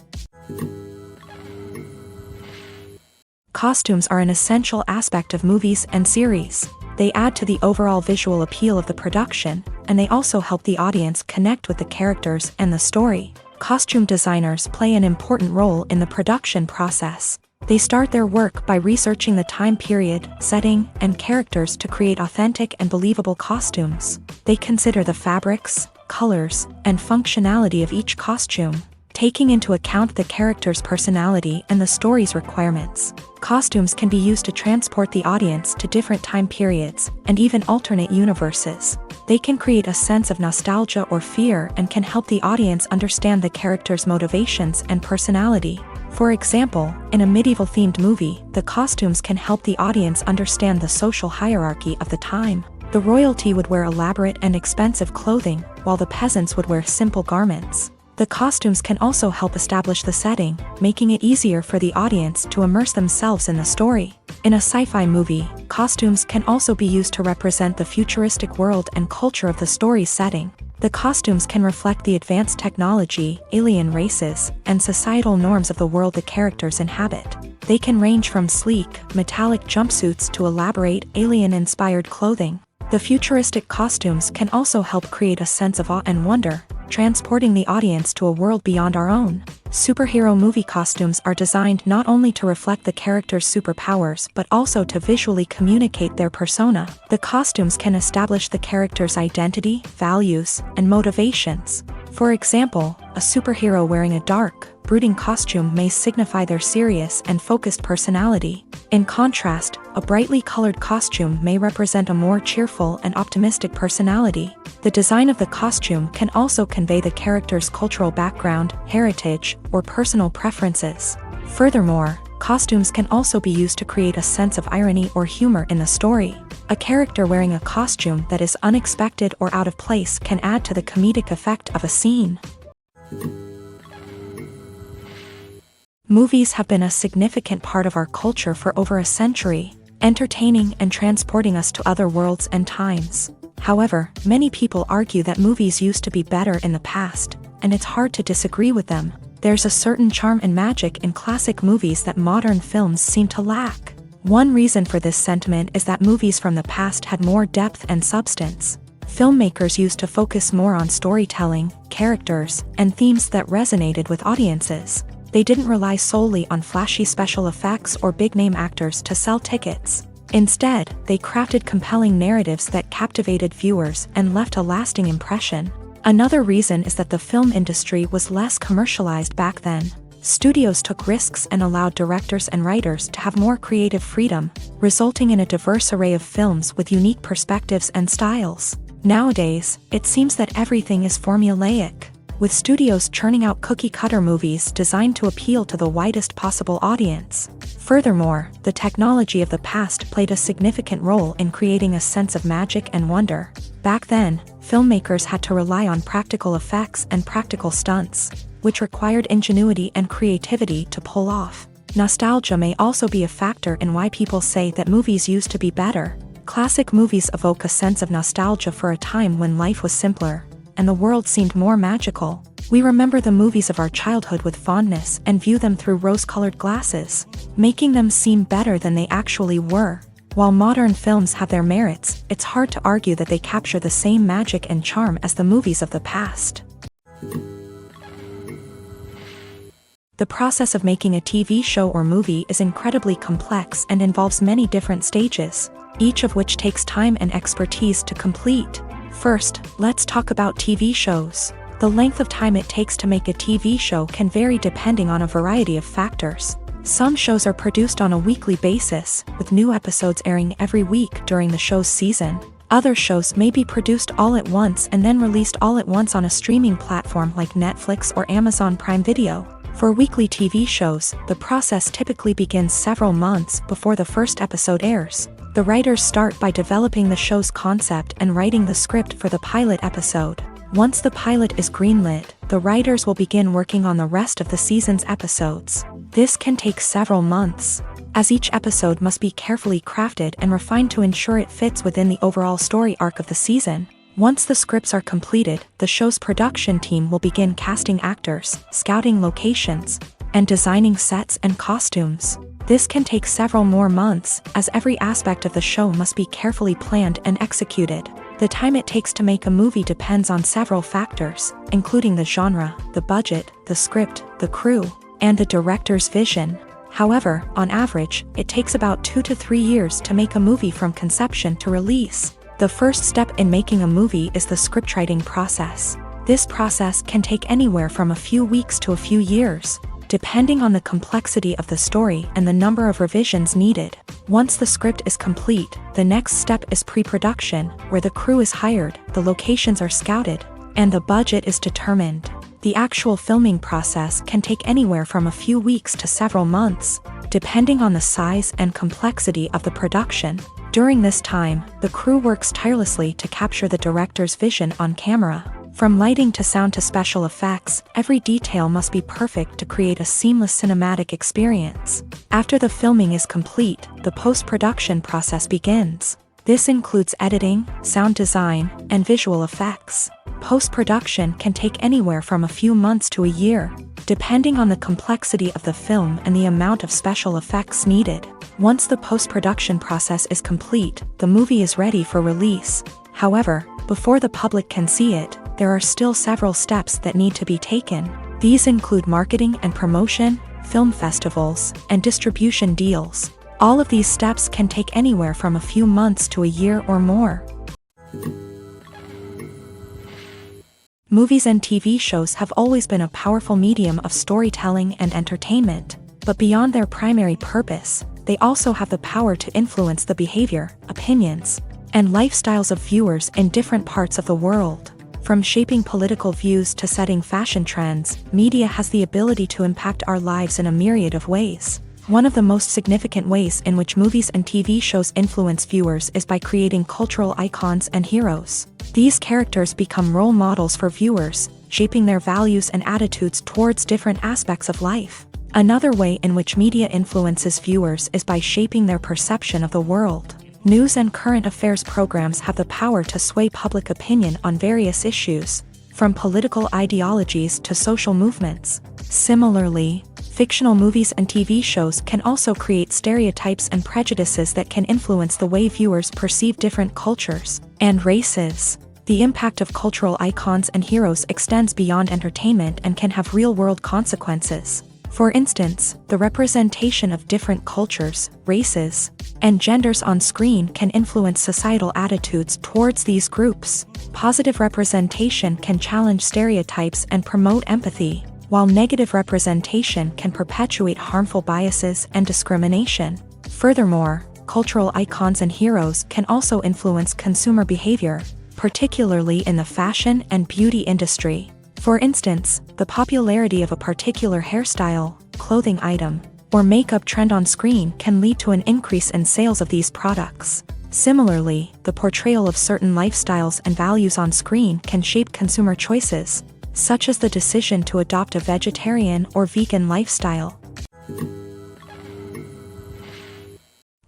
Costumes are an essential aspect of movies and series. They add to the overall visual appeal of the production, and they also help the audience connect with the characters and the story. Costume designers play an important role in the production process. They start their work by researching the time period, setting, and characters to create authentic and believable costumes. They consider the fabrics, colors, and functionality of each costume, taking into account the character's personality and the story's requirements. Costumes can be used to transport the audience to different time periods and even alternate universes. They can create a sense of nostalgia or fear and can help the audience understand the character's motivations and personality. For example, in a medieval-themed movie, the costumes can help the audience understand the social hierarchy of the time. The royalty would wear elaborate and expensive clothing, while the peasants would wear simple garments. The costumes can also help establish the setting, making it easier for the audience to immerse themselves in the story. In a sci-fi movie, costumes can also be used to represent the futuristic world and culture of the story's setting. The costumes can reflect the advanced technology, alien races, and societal norms of the world the characters inhabit. They can range from sleek, metallic jumpsuits to elaborate, alien-inspired clothing. The futuristic costumes can also help create a sense of awe and wonder, transporting the audience to a world beyond our own. Superhero movie costumes are designed not only to reflect the character's superpowers but also to visually communicate their persona. The costumes can establish the character's identity, values, and motivations. For example, a superhero wearing a dark, brooding costume may signify their serious and focused personality. In contrast, a brightly colored costume may represent a more cheerful and optimistic personality. The design of the costume can also convey the character's cultural background, heritage, or personal preferences. Furthermore, costumes can also be used to create a sense of irony or humor in the story. A character wearing a costume that is unexpected or out of place can add to the comedic effect of a scene. Movies have been a significant part of our culture for over a century, entertaining and transporting us to other worlds and times. However, many people argue that movies used to be better in the past, and it's hard to disagree with them. There's a certain charm and magic in classic movies that modern films seem to lack. One reason for this sentiment is that movies from the past had more depth and substance. Filmmakers used to focus more on storytelling, characters, and themes that resonated with audiences. They didn't rely solely on flashy special effects or big-name actors to sell tickets. Instead, they crafted compelling narratives that captivated viewers and left a lasting impression. Another reason is that the film industry was less commercialized back then. Studios took risks and allowed directors and writers to have more creative freedom, resulting in a diverse array of films with unique perspectives and styles. Nowadays, it seems that everything is formulaic. with studios churning out cookie-cutter movies designed to appeal to the widest possible audience. Furthermore, the technology of the past played a significant role in creating a sense of magic and wonder. Back then, filmmakers had to rely on practical effects and practical stunts, which required ingenuity and creativity to pull off. Nostalgia may also be a factor in why people say that movies used to be better. Classic movies evoke a sense of nostalgia for a time when life was simpler, and the world seemed more magical. We remember the movies of our childhood with fondness and view them through rose-colored glasses, making them seem better than they actually were. While modern films have their merits, it's hard to argue that they capture the same magic and charm as the movies of the past. The process of making a TV show or movie is incredibly complex and involves many different stages, each of which takes time and expertise to complete. First, let's talk about TV shows. The length of time it takes to make a TV show can vary depending on a variety of factors. Some shows are produced on a weekly basis, with new episodes airing every week during the show's season. Other shows may be produced all at once and then released all at once on a streaming platform like Netflix or Amazon Prime Video. For weekly TV shows, the process typically begins several months before the first episode airs. The writers start by developing the show's concept and writing the script for the pilot episode. Once the pilot is greenlit, the writers will begin working on the rest of the season's episodes. This can take several months, as each episode must be carefully crafted and refined to ensure it fits within the overall story arc of the season. Once the scripts are completed, the show's production team will begin casting actors, scouting locations, and designing sets and costumes. This can take several more months, as every aspect of the show must be carefully planned and executed. The time it takes to make a movie depends on several factors, including the genre, the budget, the script, the crew, and the director's vision. However, on average, it takes about 2 to 3 years to make a movie from conception to release. The first step in making a movie is the scriptwriting process. This process can take anywhere from a few weeks to a few years, depending on the complexity of the story and the number of revisions needed. Once the script is complete, the next step is pre-production, where the crew is hired, the locations are scouted, and the budget is determined. The actual filming process can take anywhere from a few weeks to several months, depending on the size and complexity of the production. During this time, the crew works tirelessly to capture the director's vision on camera. From lighting to sound to special effects, every detail must be perfect to create a seamless cinematic experience. After the filming is complete, the post-production process begins. This includes editing, sound design, and visual effects. Post-production can take anywhere from a few months to a year, depending on the complexity of the film and the amount of special effects needed. Once the post-production process is complete, the movie is ready for release. However, before the public can see it, there are still several steps that need to be taken. These include marketing and promotion, film festivals, and distribution deals. All of these steps can take anywhere from a few months to a year or more. Movies and TV shows have always been a powerful medium of storytelling and entertainment, but beyond their primary purpose, they also have the power to influence the behavior, opinions, and lifestyles of viewers in different parts of the world. From shaping political views to setting fashion trends, media has the ability to impact our lives in a myriad of ways. One of the most significant ways in which movies and TV shows influence viewers is by creating cultural icons and heroes. These characters become role models for viewers, shaping their values and attitudes towards different aspects of life. Another way in which media influences viewers is by shaping their perception of the world. News and current affairs programs have the power to sway public opinion on various issues, from political ideologies to social movements. Similarly, fictional movies and TV shows can also create stereotypes and prejudices that can influence the way viewers perceive different cultures and races. The impact of cultural icons and heroes extends beyond entertainment and can have real-world consequences. For instance, the representation of different cultures, races, and genders on screen can influence societal attitudes towards these groups. Positive representation can challenge stereotypes and promote empathy, while negative representation can perpetuate harmful biases and discrimination. Furthermore, cultural icons and heroes can also influence consumer behavior, particularly in the fashion and beauty industry. For instance, the popularity of a particular hairstyle, clothing item, or makeup trend on screen can lead to an increase in sales of these products. Similarly, the portrayal of certain lifestyles and values on screen can shape consumer choices, such as the decision to adopt a vegetarian or vegan lifestyle.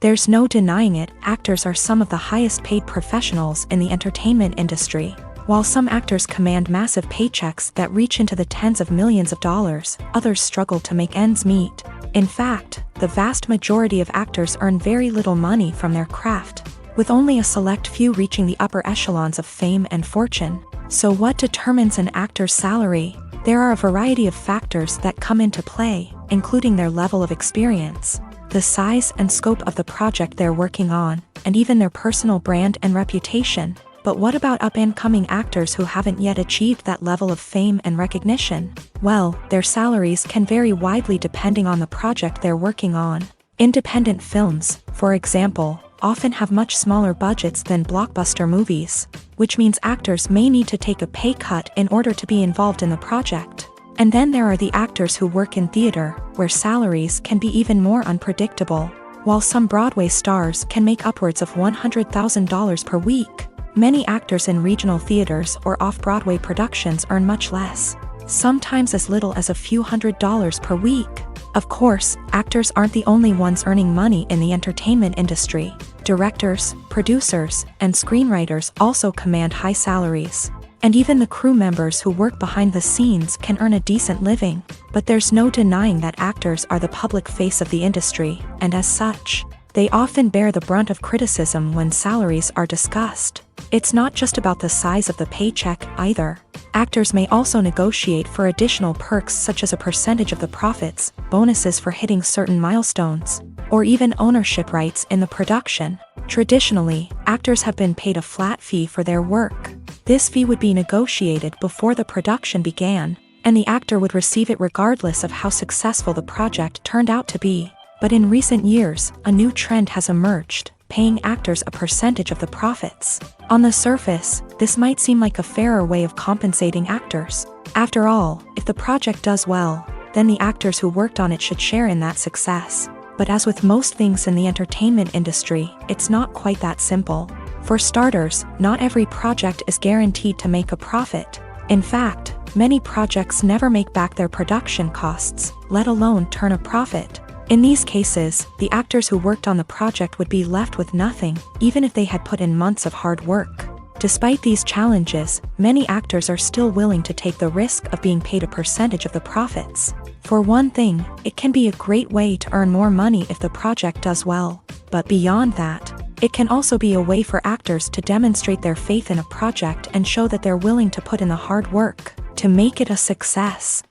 There's no denying it, actors are some of the highest paid professionals in the entertainment industry. While some actors command massive paychecks that reach into the tens of millions of dollars, others struggle to make ends meet. In fact, the vast majority of actors earn very little money from their craft, with only a select few reaching the upper echelons of fame and fortune. So what determines an actor's salary? There are a variety of factors that come into play, including their level of experience, the size and scope of the project they're working on, and even their personal brand and reputation. But what about up-and-coming actors who haven't yet achieved that level of fame and recognition? Well, their salaries can vary widely depending on the project they're working on. Independent films, for example, often have much smaller budgets than blockbuster movies, which means actors may need to take a pay cut in order to be involved in the project. And then there are the actors who work in theater, where salaries can be even more unpredictable. While some Broadway stars can make upwards of $100,000 per week, many actors in regional theaters or off-Broadway productions earn much less, sometimes as little as a few $100s per week. Of course, actors aren't the only ones earning money in the entertainment industry. Directors, producers, and screenwriters also command high salaries. And even the crew members who work behind the scenes can earn a decent living. But there's no denying that actors are the public face of the industry, and as such, they often bear the brunt of criticism when salaries are discussed. It's not just about the size of the paycheck, either. Actors may also negotiate for additional perks such as a percentage of the profits, bonuses for hitting certain milestones, or even ownership rights in the production. Traditionally, actors have been paid a flat fee for their work. This fee would be negotiated before the production began, and the actor would receive it regardless of how successful the project turned out to be. But in recent years, a new trend has emerged, paying actors a percentage of the profits. On the surface, this might seem like a fairer way of compensating actors. After all, if the project does well, then the actors who worked on it should share in that success. But as with most things in the entertainment industry, it's not quite that simple. For starters, not every project is guaranteed to make a profit. In fact, many projects never make back their production costs, let alone turn a profit. In these cases, the actors who worked on the project would be left with nothing, even if they had put in months of hard work. Despite these challenges, many actors are still willing to take the risk of being paid a percentage of the profits. For one thing, it can be a great way to earn more money if the project does well. But beyond that, it can also be a way for actors to demonstrate their faith in a project and show that they're willing to put in the hard work to make it a success.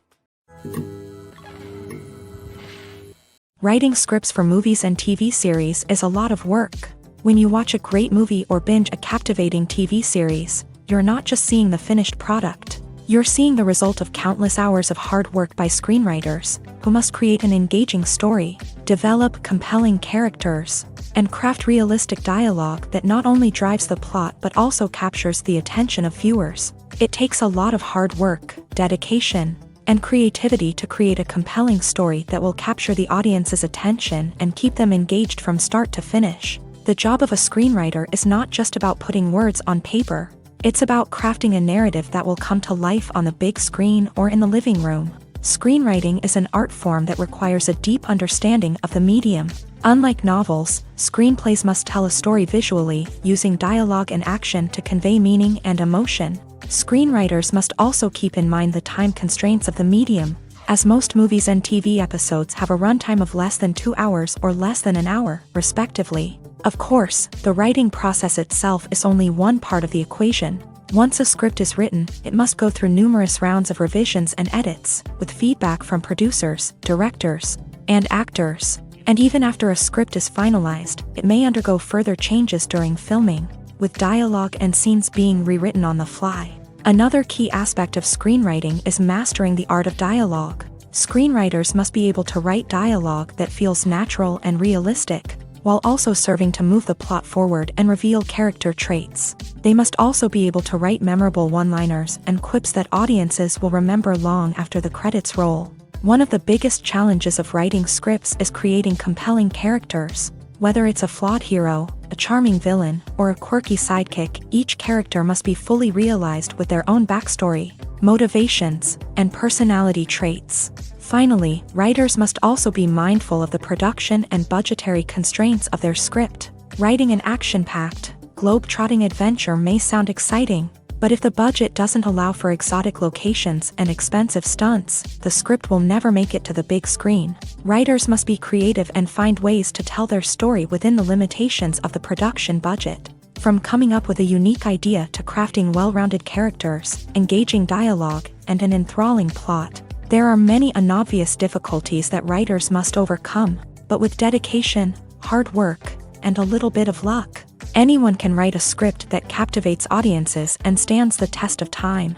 Writing scripts for movies and TV series is a lot of work. When you watch a great movie or binge a captivating TV series, you're not just seeing the finished product. You're seeing the result of countless hours of hard work by screenwriters, who must create an engaging story, develop compelling characters, and craft realistic dialogue that not only drives the plot but also captures the attention of viewers. It takes a lot of hard work, dedication, and creativity to create a compelling story that will capture the audience's attention and keep them engaged from start to finish. The job of a screenwriter is not just about putting words on paper. It's about crafting a narrative that will come to life on the big screen or in the living room. Screenwriting is an art form that requires a deep understanding of the medium. Unlike novels, screenplays must tell a story visually, using dialogue and action to convey meaning and emotion. Screenwriters must also keep in mind the time constraints of the medium, as most movies and TV episodes have a runtime of less than 2 hours or less than an hour, respectively. Of course, the writing process itself is only one part of the equation. Once a script is written, it must go through numerous rounds of revisions and edits, with feedback from producers, directors, and actors. And even after a script is finalized, it may undergo further changes during filming, with dialogue and scenes being rewritten on the fly. Another key aspect of screenwriting is mastering the art of dialogue. Screenwriters must be able to write dialogue that feels natural and realistic, while also serving to move the plot forward and reveal character traits. They must also be able to write memorable one-liners and quips that audiences will remember long after the credits roll. One of the biggest challenges of writing scripts is creating compelling characters. Whether it's a flawed hero, a charming villain, or a quirky sidekick, each character must be fully realized with their own backstory, motivations, and personality traits. Finally, writers must also be mindful of the production and budgetary constraints of their script. Writing an action-packed, globe-trotting adventure may sound exciting, but if the budget doesn't allow for exotic locations and expensive stunts, the script will never make it to the big screen. Writers must be creative and find ways to tell their story within the limitations of the production budget. From coming up with a unique idea to crafting well-rounded characters, engaging dialogue, and an enthralling plot, there are many unobvious difficulties that writers must overcome, but with dedication, hard work, and a little bit of luck, anyone can write a script that captivates audiences and stands the test of time.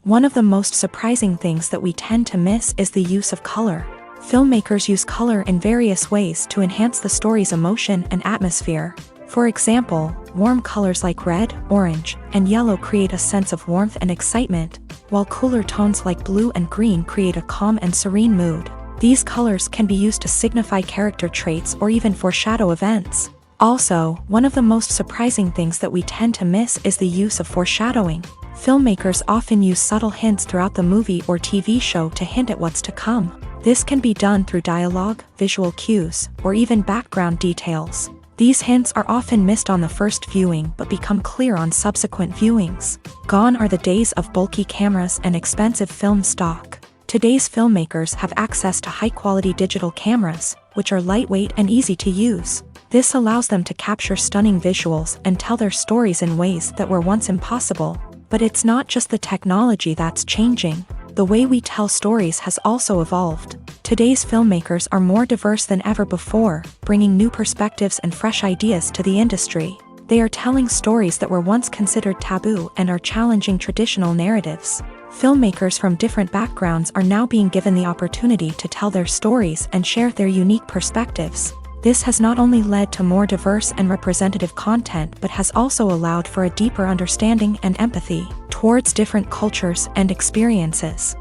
One of the most surprising things that we tend to miss is the use of color. Filmmakers use color in various ways to enhance the story's emotion and atmosphere. For example, warm colors like red, orange, and yellow create a sense of warmth and excitement, while cooler tones like blue and green create a calm and serene mood. These colors can be used to signify character traits or even foreshadow events. Also, one of the most surprising things that we tend to miss is the use of foreshadowing. Filmmakers often use subtle hints throughout the movie or TV show to hint at what's to come. This can be done through dialogue, visual cues, or even background details. These hints are often missed on the first viewing but become clear on subsequent viewings. Gone are the days of bulky cameras and expensive film stock. Today's filmmakers have access to high-quality digital cameras, which are lightweight and easy to use. This allows them to capture stunning visuals and tell their stories in ways that were once impossible. But it's not just the technology that's changing. The way we tell stories has also evolved. Today's filmmakers are more diverse than ever before, bringing new perspectives and fresh ideas to the industry. They are telling stories that were once considered taboo and are challenging traditional narratives. Filmmakers from different backgrounds are now being given the opportunity to tell their stories and share their unique perspectives. This has not only led to more diverse and representative content but has also allowed for a deeper understanding and empathy towards different cultures and experiences.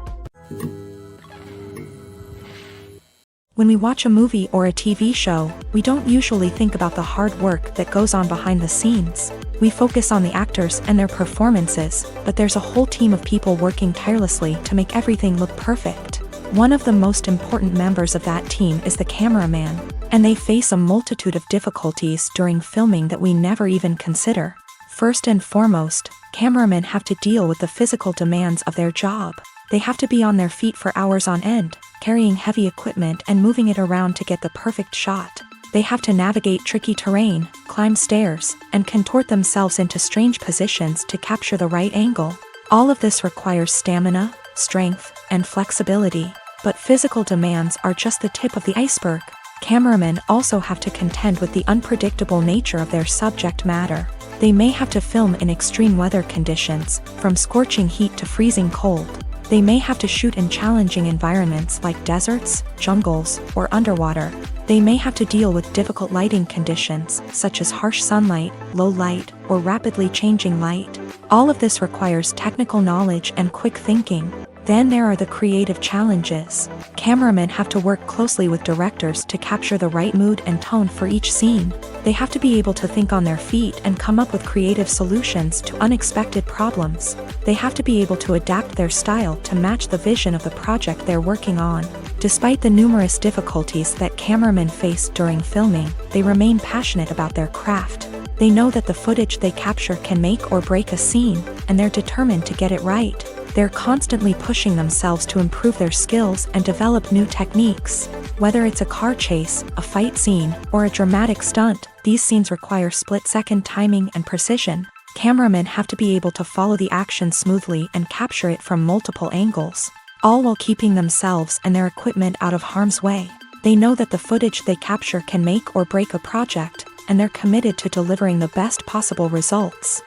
When we watch a movie or a TV show, we don't usually think about the hard work that goes on behind the scenes. We focus on the actors and their performances, but there's a whole team of people working tirelessly to make everything look perfect. One of the most important members of that team is the cameraman, and they face a multitude of difficulties during filming that we never even consider. First and foremost, cameramen have to deal with the physical demands of their job. They have to be on their feet for hours on end, carrying heavy equipment and moving it around to get the perfect shot. They have to navigate tricky terrain, climb stairs, and contort themselves into strange positions to capture the right angle. All of this requires stamina, strength, and flexibility. But physical demands are just the tip of the iceberg. Cameramen also have to contend with the unpredictable nature of their subject matter. They may have to film in extreme weather conditions, from scorching heat to freezing cold. They may have to shoot in challenging environments like deserts, jungles, or underwater. They may have to deal with difficult lighting conditions, such as harsh sunlight, low light, or rapidly changing light. All of this requires technical knowledge and quick thinking. Then there are the creative challenges. Cameramen have to work closely with directors to capture the right mood and tone for each scene. They have to be able to think on their feet and come up with creative solutions to unexpected problems. They have to be able to adapt their style to match the vision of the project they're working on. Despite the numerous difficulties that cameramen face during filming, they remain passionate about their craft. They know that the footage they capture can make or break a scene, and they're determined to get it right. They're constantly pushing themselves to improve their skills and develop new techniques. Whether it's a car chase, a fight scene, or a dramatic stunt, these scenes require split-second timing and precision. Cameramen have to be able to follow the action smoothly and capture it from multiple angles, all while keeping themselves and their equipment out of harm's way. They know that the footage they capture can make or break a project, and they're committed to delivering the best possible results.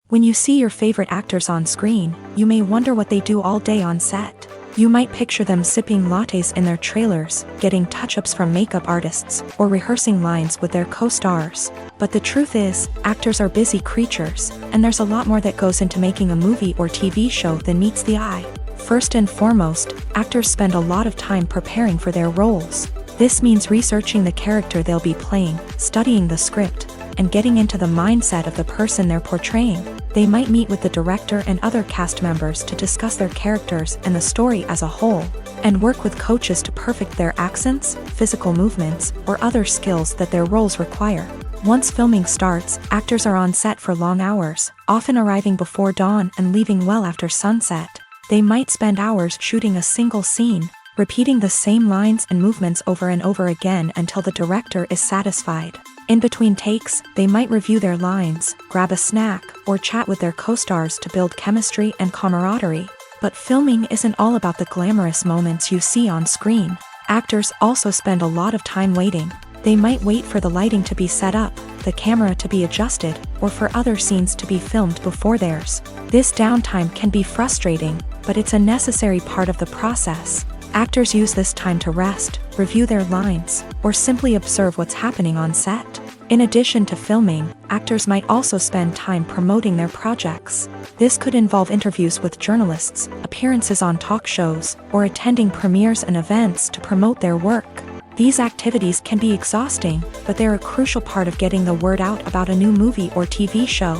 When you see your favorite actors on screen, you may wonder what they do all day on set. You might picture them sipping lattes in their trailers, getting touch-ups from makeup artists, or rehearsing lines with their co-stars. But the truth is, actors are busy creatures, and there's a lot more that goes into making a movie or TV show than meets the eye. First and foremost, actors spend a lot of time preparing for their roles. This means researching the character they'll be playing, studying the script, and getting into the mindset of the person they're portraying. They might meet with the director and other cast members to discuss their characters and the story as a whole, and work with coaches to perfect their accents, physical movements, or other skills that their roles require. Once filming starts, actors are on set for long hours, often arriving before dawn and leaving well after sunset. They might spend hours shooting a single scene, repeating the same lines and movements over and over again until the director is satisfied. In between takes, they might review their lines, grab a snack, or chat with their co-stars to build chemistry and camaraderie. But filming isn't all about the glamorous moments you see on screen. Actors also spend a lot of time waiting. They might wait for the lighting to be set up, the camera to be adjusted, or for other scenes to be filmed before theirs. This downtime can be frustrating, but it's a necessary part of the process. Actors use this time to rest, review their lines, or simply observe what's happening on set. In addition to filming, actors might also spend time promoting their projects. This could involve interviews with journalists, appearances on talk shows, or attending premieres and events to promote their work. These activities can be exhausting, but they're a crucial part of getting the word out about a new movie or TV show.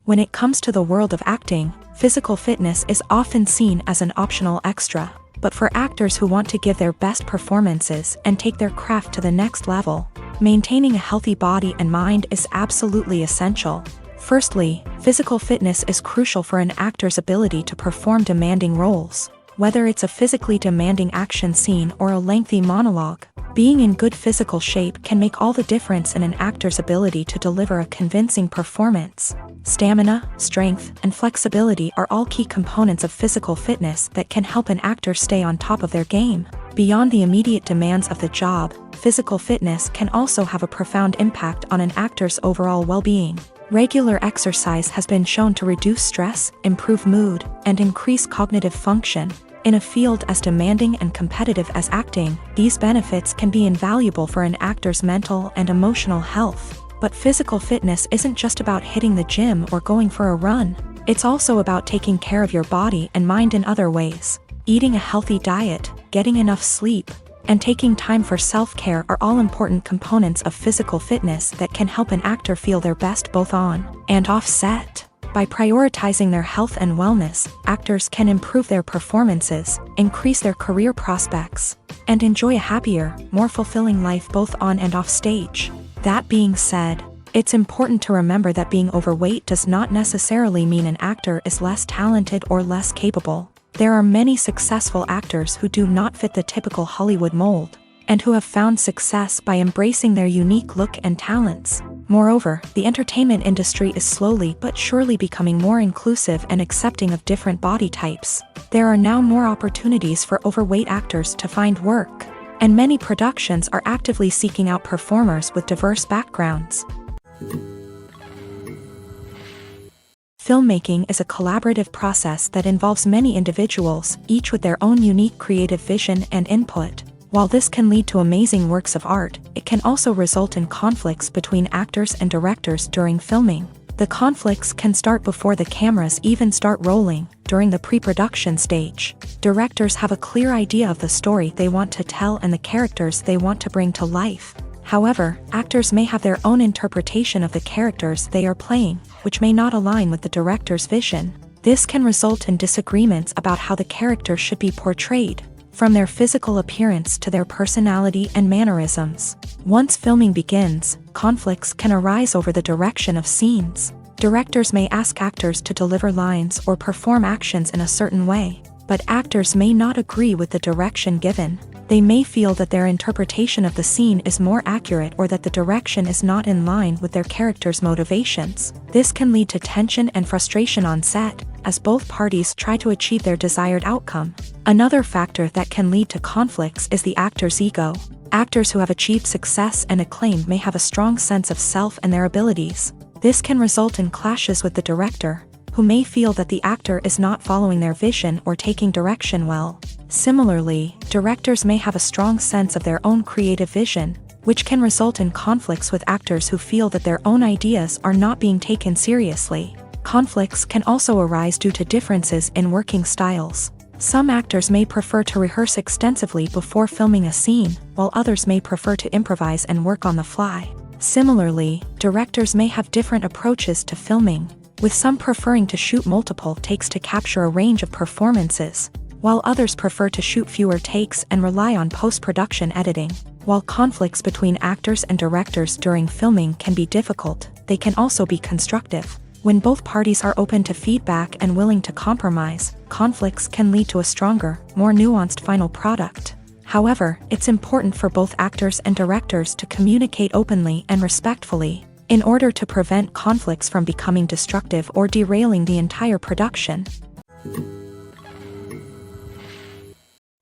When it comes to the world of acting, physical fitness is often seen as an optional extra. But for actors who want to give their best performances and take their craft to the next level, maintaining a healthy body and mind is absolutely essential. Firstly, physical fitness is crucial for an actor's ability to perform demanding roles. Whether it's a physically demanding action scene or a lengthy monologue, being in good physical shape can make all the difference in an actor's ability to deliver a convincing performance. Stamina, strength, and flexibility are all key components of physical fitness that can help an actor stay on top of their game. Beyond the immediate demands of the job, physical fitness can also have a profound impact on an actor's overall well-being. Regular exercise has been shown to reduce stress, improve mood, and increase cognitive function. In a field as demanding and competitive as acting, these benefits can be invaluable for an actor's mental and emotional health. But physical fitness isn't just about hitting the gym or going for a run. It's also about taking care of your body and mind in other ways. Eating a healthy diet, getting enough sleep, and taking time for self-care are all important components of physical fitness that can help an actor feel their best both on and off set. By prioritizing their health and wellness, actors can improve their performances, increase their career prospects, and enjoy a happier, more fulfilling life both on and off stage. That being said, it's important to remember that being overweight does not necessarily mean an actor is less talented or less capable. There are many successful actors who do not fit the typical Hollywood mold, and who have found success by embracing their unique look and talents. Moreover, the entertainment industry is slowly but surely becoming more inclusive and accepting of different body types. There are now more opportunities for overweight actors to find work, and many productions are actively seeking out performers with diverse backgrounds. Filmmaking is a collaborative process that involves many individuals, each with their own unique creative vision and input. While this can lead to amazing works of art, it can also result in conflicts between actors and directors during filming. The conflicts can start before the cameras even start rolling, during the pre-production stage. Directors have a clear idea of the story they want to tell and the characters they want to bring to life. However, actors may have their own interpretation of the characters they are playing, which may not align with the director's vision. This can result in disagreements about how the character should be portrayed, from their physical appearance to their personality and mannerisms. Once filming begins, conflicts can arise over the direction of scenes. Directors may ask actors to deliver lines or perform actions in a certain way, but actors may not agree with the direction given. They may feel that their interpretation of the scene is more accurate or that the direction is not in line with their character's motivations. This can lead to tension and frustration on set, as both parties try to achieve their desired outcome. Another factor that can lead to conflicts is the actor's ego. Actors who have achieved success and acclaim may have a strong sense of self and their abilities. This can result in clashes with the director, who who may feel that the actor is not following their vision or taking direction well. Similarly, directors may have a strong sense of their own creative vision, which can result in conflicts with actors who feel that their own ideas are not being taken seriously. Conflicts can also arise due to differences in working styles. Some actors may prefer to rehearse extensively before filming a scene, while others may prefer to improvise and work on the fly. Similarly, directors may have different approaches to filming, with some preferring to shoot multiple takes to capture a range of performances, while others prefer to shoot fewer takes and rely on post-production editing. While conflicts between actors and directors during filming can be difficult, they can also be constructive. When both parties are open to feedback and willing to compromise, conflicts can lead to a stronger, more nuanced final product. However, it's important for both actors and directors to communicate openly and respectfully, in order to prevent conflicts from becoming destructive or derailing the entire production.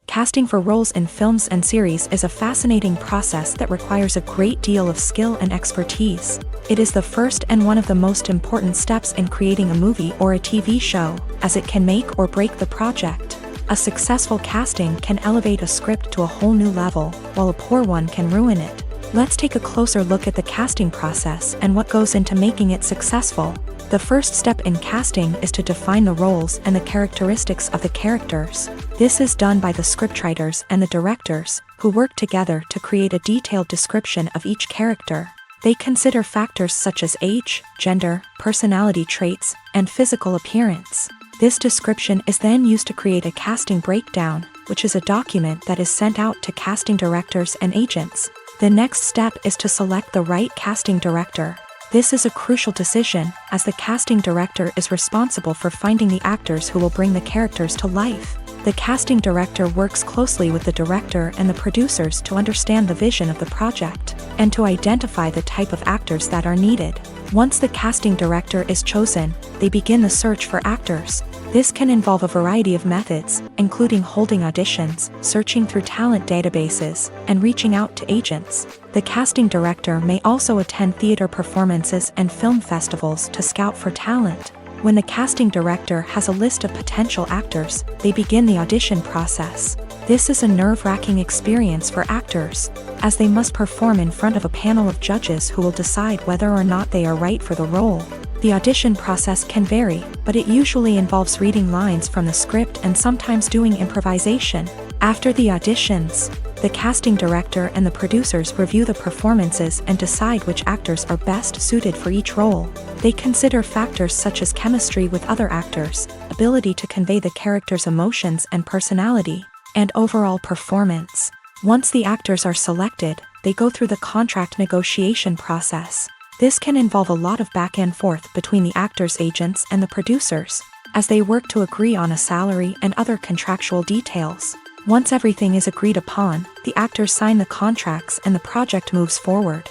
Casting for roles in films and series is a fascinating process that requires a great deal of skill and expertise. It is the first and one of the most important steps in creating a movie or a TV show, as it can make or break the project. A successful casting can elevate a script to a whole new level, while a poor one can ruin it. Let's take a closer look at the casting process and what goes into making it successful. The first step in casting is to define the roles and the characteristics of the characters. This is done by the scriptwriters and the directors, who work together to create a detailed description of each character. They consider factors such as age, gender, personality traits, and physical appearance. This description is then used to create a casting breakdown, which is a document that is sent out to casting directors and agents. The next step is to select the right casting director. This is a crucial decision, as the casting director is responsible for finding the actors who will bring the characters to life. The casting director works closely with the director and the producers to understand the vision of the project, and to identify the type of actors that are needed. Once the casting director is chosen, they begin the search for actors. This can involve a variety of methods, including holding auditions, searching through talent databases, and reaching out to agents. The casting director may also attend theater performances and film festivals to scout for talent. When the casting director has a list of potential actors, they begin the audition process. This is a nerve-wracking experience for actors, as they must perform in front of a panel of judges who will decide whether or not they are right for the role. The audition process can vary, but it usually involves reading lines from the script and sometimes doing improvisation. After the auditions, the casting director and the producers review the performances and decide which actors are best suited for each role. They consider factors such as chemistry with other actors, ability to convey the character's emotions and personality, and overall performance. Once the actors are selected, they go through the contract negotiation process. This can involve a lot of back and forth between the actors' agents and the producers, as they work to agree on a salary and other contractual details. Once everything is agreed upon, the actors sign the contracts and the project moves forward.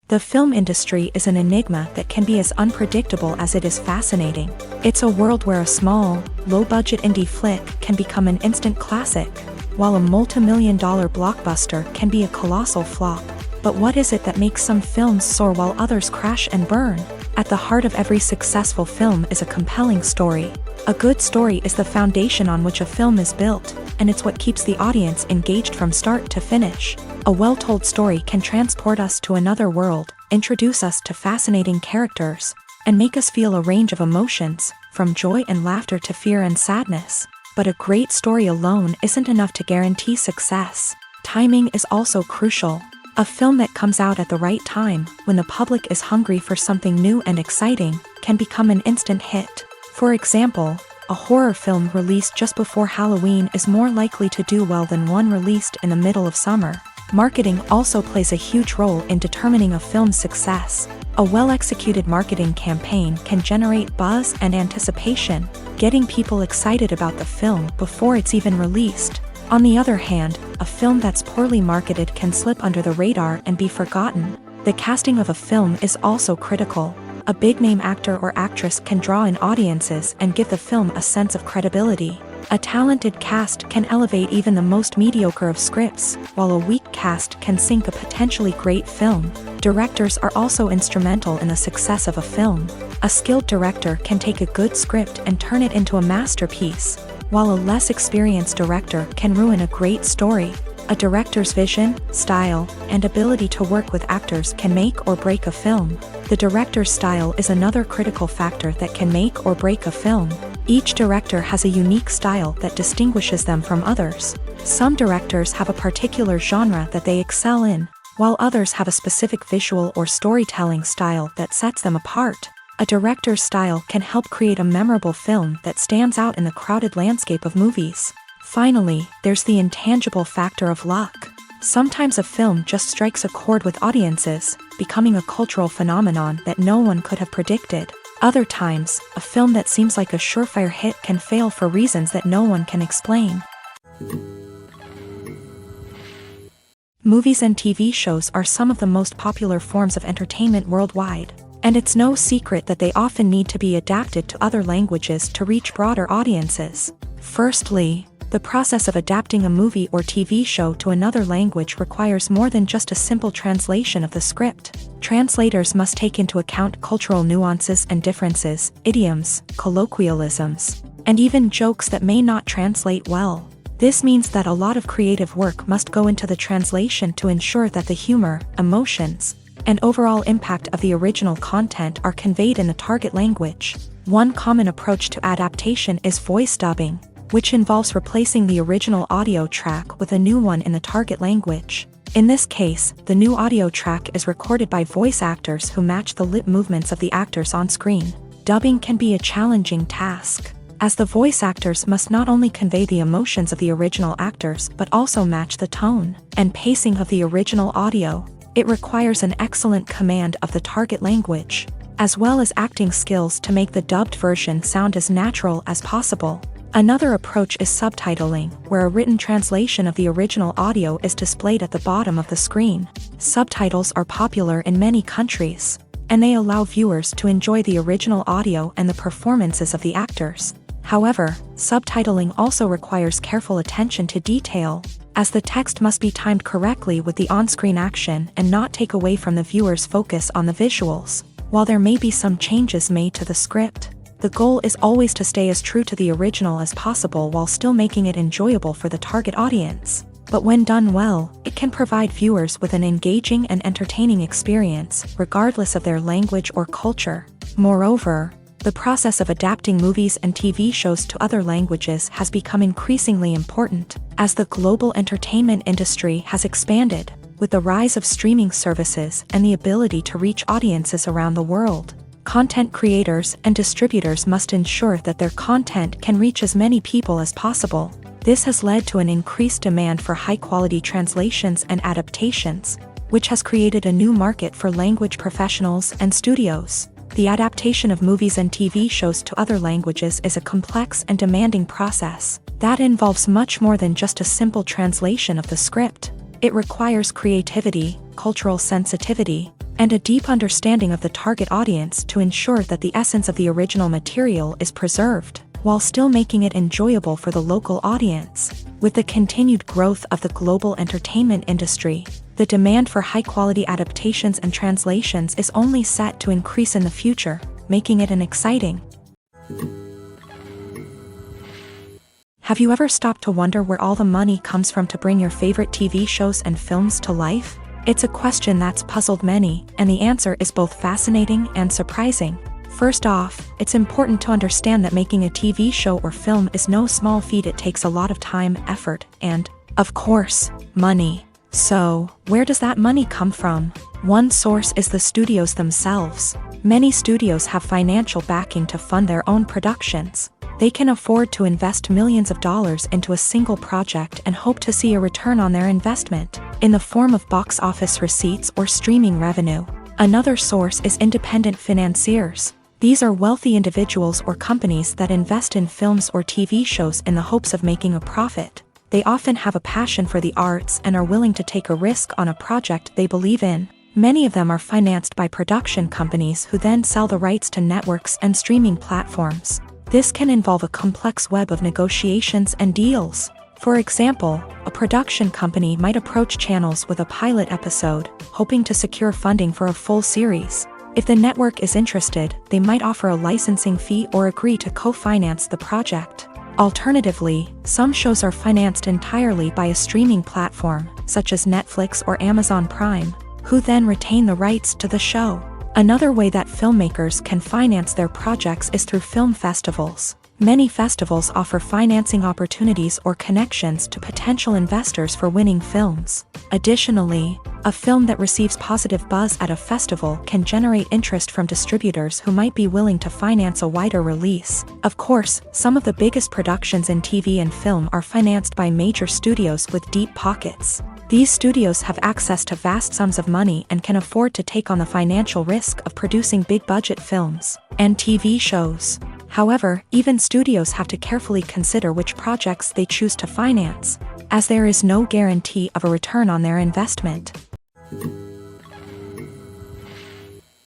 The film industry is an enigma that can be as unpredictable as it is fascinating. It's a world where a small, low-budget indie flick can become an instant classic, while a multi-million-dollar blockbuster can be a colossal flop. But what is it that makes some films soar while others crash and burn? At the heart of every successful film is a compelling story. A good story is the foundation on which a film is built, and it's what keeps the audience engaged from start to finish. A well-told story can transport us to another world, introduce us to fascinating characters, and make us feel a range of emotions, from joy and laughter to fear and sadness. But a great story alone isn't enough to guarantee success. Timing is also crucial. A film that comes out at the right time, when the public is hungry for something new and exciting, can become an instant hit. For example, a horror film released just before Halloween is more likely to do well than one released in the middle of summer. Marketing also plays a huge role in determining a film's success. A well-executed marketing campaign can generate buzz and anticipation, getting people excited about the film before it's even released. On the other hand, a film that's poorly marketed can slip under the radar and be forgotten. The casting of a film is also critical. A big-name actor or actress can draw in audiences and give the film a sense of credibility. A talented cast can elevate even the most mediocre of scripts, while a weak cast can sink a potentially great film. Directors are also instrumental in the success of a film. A skilled director can take a good script and turn it into a masterpiece, while a less experienced director can ruin a great story. A director's vision, style, and ability to work with actors can make or break a film. The director's style is another critical factor that can make or break a film. Each director has a unique style that distinguishes them from others. Some directors have a particular genre that they excel in, while others have a specific visual or storytelling style that sets them apart. A director's style can help create a memorable film that stands out in the crowded landscape of movies. Finally, there's the intangible factor of luck. Sometimes a film just strikes a chord with audiences, becoming a cultural phenomenon that no one could have predicted. Other times, a film that seems like a surefire hit can fail for reasons that no one can explain. Movies and TV shows are some of the most popular forms of entertainment worldwide, and it's no secret that they often need to be adapted to other languages to reach broader audiences. Firstly, the process of adapting a movie or TV show to another language requires more than just a simple translation of the script. Translators must take into account cultural nuances and differences, idioms, colloquialisms, and even jokes that may not translate well. This means that a lot of creative work must go into the translation to ensure that the humor, emotions, and overall impact of the original content are conveyed in the target language. One common approach to adaptation is voice dubbing, which involves replacing the original audio track with a new one in the target language. In this case, the new audio track is recorded by voice actors who match the lip movements of the actors on screen. Dubbing can be a challenging task, as the voice actors must not only convey the emotions of the original actors but also match the tone and pacing of the original audio. It requires an excellent command of the target language, as well as acting skills to make the dubbed version sound as natural as possible. Another approach is subtitling, where a written translation of the original audio is displayed at the bottom of the screen. Subtitles are popular in many countries, and they allow viewers to enjoy the original audio and the performances of the actors. However, subtitling also requires careful attention to detail, as the text must be timed correctly with the on-screen action and not take away from the viewer's focus on the visuals. While there may be some changes made to the script, the goal is always to stay as true to the original as possible while still making it enjoyable for the target audience. But when done well, it can provide viewers with an engaging and entertaining experience, regardless of their language or culture. Moreover, the process of adapting movies and TV shows to other languages has become increasingly important, as the global entertainment industry has expanded, with the rise of streaming services and the ability to reach audiences around the world. Content creators and distributors must ensure that their content can reach as many people as possible. This has led to an increased demand for high-quality translations and adaptations, which has created a new market for language professionals and studios. The adaptation of movies and TV shows to other languages is a complex and demanding process that involves much more than just a simple translation of the script. It requires creativity, cultural sensitivity, and a deep understanding of the target audience to ensure that the essence of the original material is preserved, while still making it enjoyable for the local audience. With the continued growth of the global entertainment industry, the demand for high-quality adaptations and translations is only set to increase in the future, making it an exciting. Have you ever stopped to wonder where all the money comes from to bring your favorite TV shows and films to life? It's a question that's puzzled many, and the answer is both fascinating and surprising. First off, it's important to understand that making a TV show or film is no small feat. It takes a lot of time, effort, and, of course, money. So, where does that money come from? One source is the studios themselves. Many studios have financial backing to fund their own productions. They can afford to invest millions of dollars into a single project and hope to see a return on their investment, in the form of box office receipts or streaming revenue. Another source is independent financiers. These are wealthy individuals or companies that invest in films or TV shows in the hopes of making a profit. They often have a passion for the arts and are willing to take a risk on a project they believe in. Many of them are financed by production companies who then sell the rights to networks and streaming platforms. This can involve a complex web of negotiations and deals. For example, a production company might approach channels with a pilot episode, hoping to secure funding for a full series. If the network is interested, they might offer a licensing fee or agree to co-finance the project. Alternatively, some shows are financed entirely by a streaming platform, such as Netflix or Amazon Prime, who then retain the rights to the show. Another way that filmmakers can finance their projects is through film festivals. Many festivals offer financing opportunities or connections to potential investors for winning films. Additionally, a film that receives positive buzz at a festival can generate interest from distributors who might be willing to finance a wider release. Of course, some of the biggest productions in TV and film are financed by major studios with deep pockets. These studios have access to vast sums of money and can afford to take on the financial risk of producing big-budget films and TV shows. However, even studios have to carefully consider which projects they choose to finance, as there is no guarantee of a return on their investment.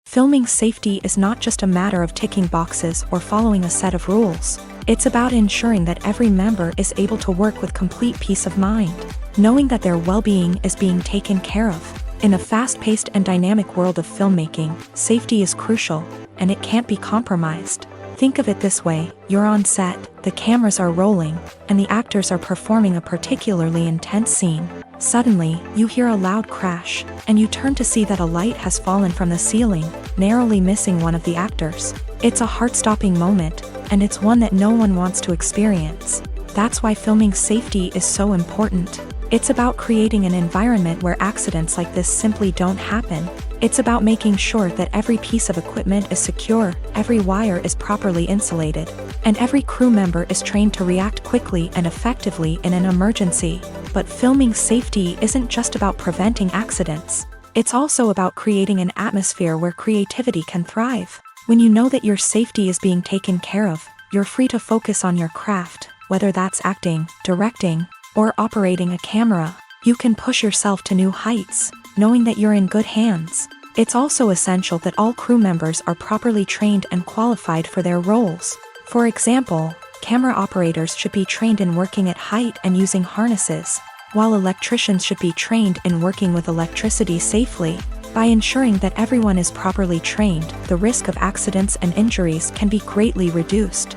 Filming safety is not just a matter of ticking boxes or following a set of rules. It's about ensuring that every member is able to work with complete peace of mind, knowing that their well-being is being taken care of. In a fast-paced and dynamic world of filmmaking, safety is crucial, and it can't be compromised. Think of it this way: you're on set, the cameras are rolling, and the actors are performing a particularly intense scene. Suddenly, you hear a loud crash, and you turn to see that a light has fallen from the ceiling, narrowly missing one of the actors. It's a heart-stopping moment, and it's one that no one wants to experience. That's why filming safety is so important. It's about creating an environment where accidents like this simply don't happen. It's about making sure that every piece of equipment is secure, every wire is properly insulated, and every crew member is trained to react quickly and effectively in an emergency. But filming safety isn't just about preventing accidents. It's also about creating an atmosphere where creativity can thrive. When you know that your safety is being taken care of, you're free to focus on your craft, whether that's acting, directing, or operating a camera. You can push yourself to new heights, knowing that you're in good hands. It's also essential that all crew members are properly trained and qualified for their roles. For example, camera operators should be trained in working at height and using harnesses, while electricians should be trained in working with electricity safely. By ensuring that everyone is properly trained, the risk of accidents and injuries can be greatly reduced.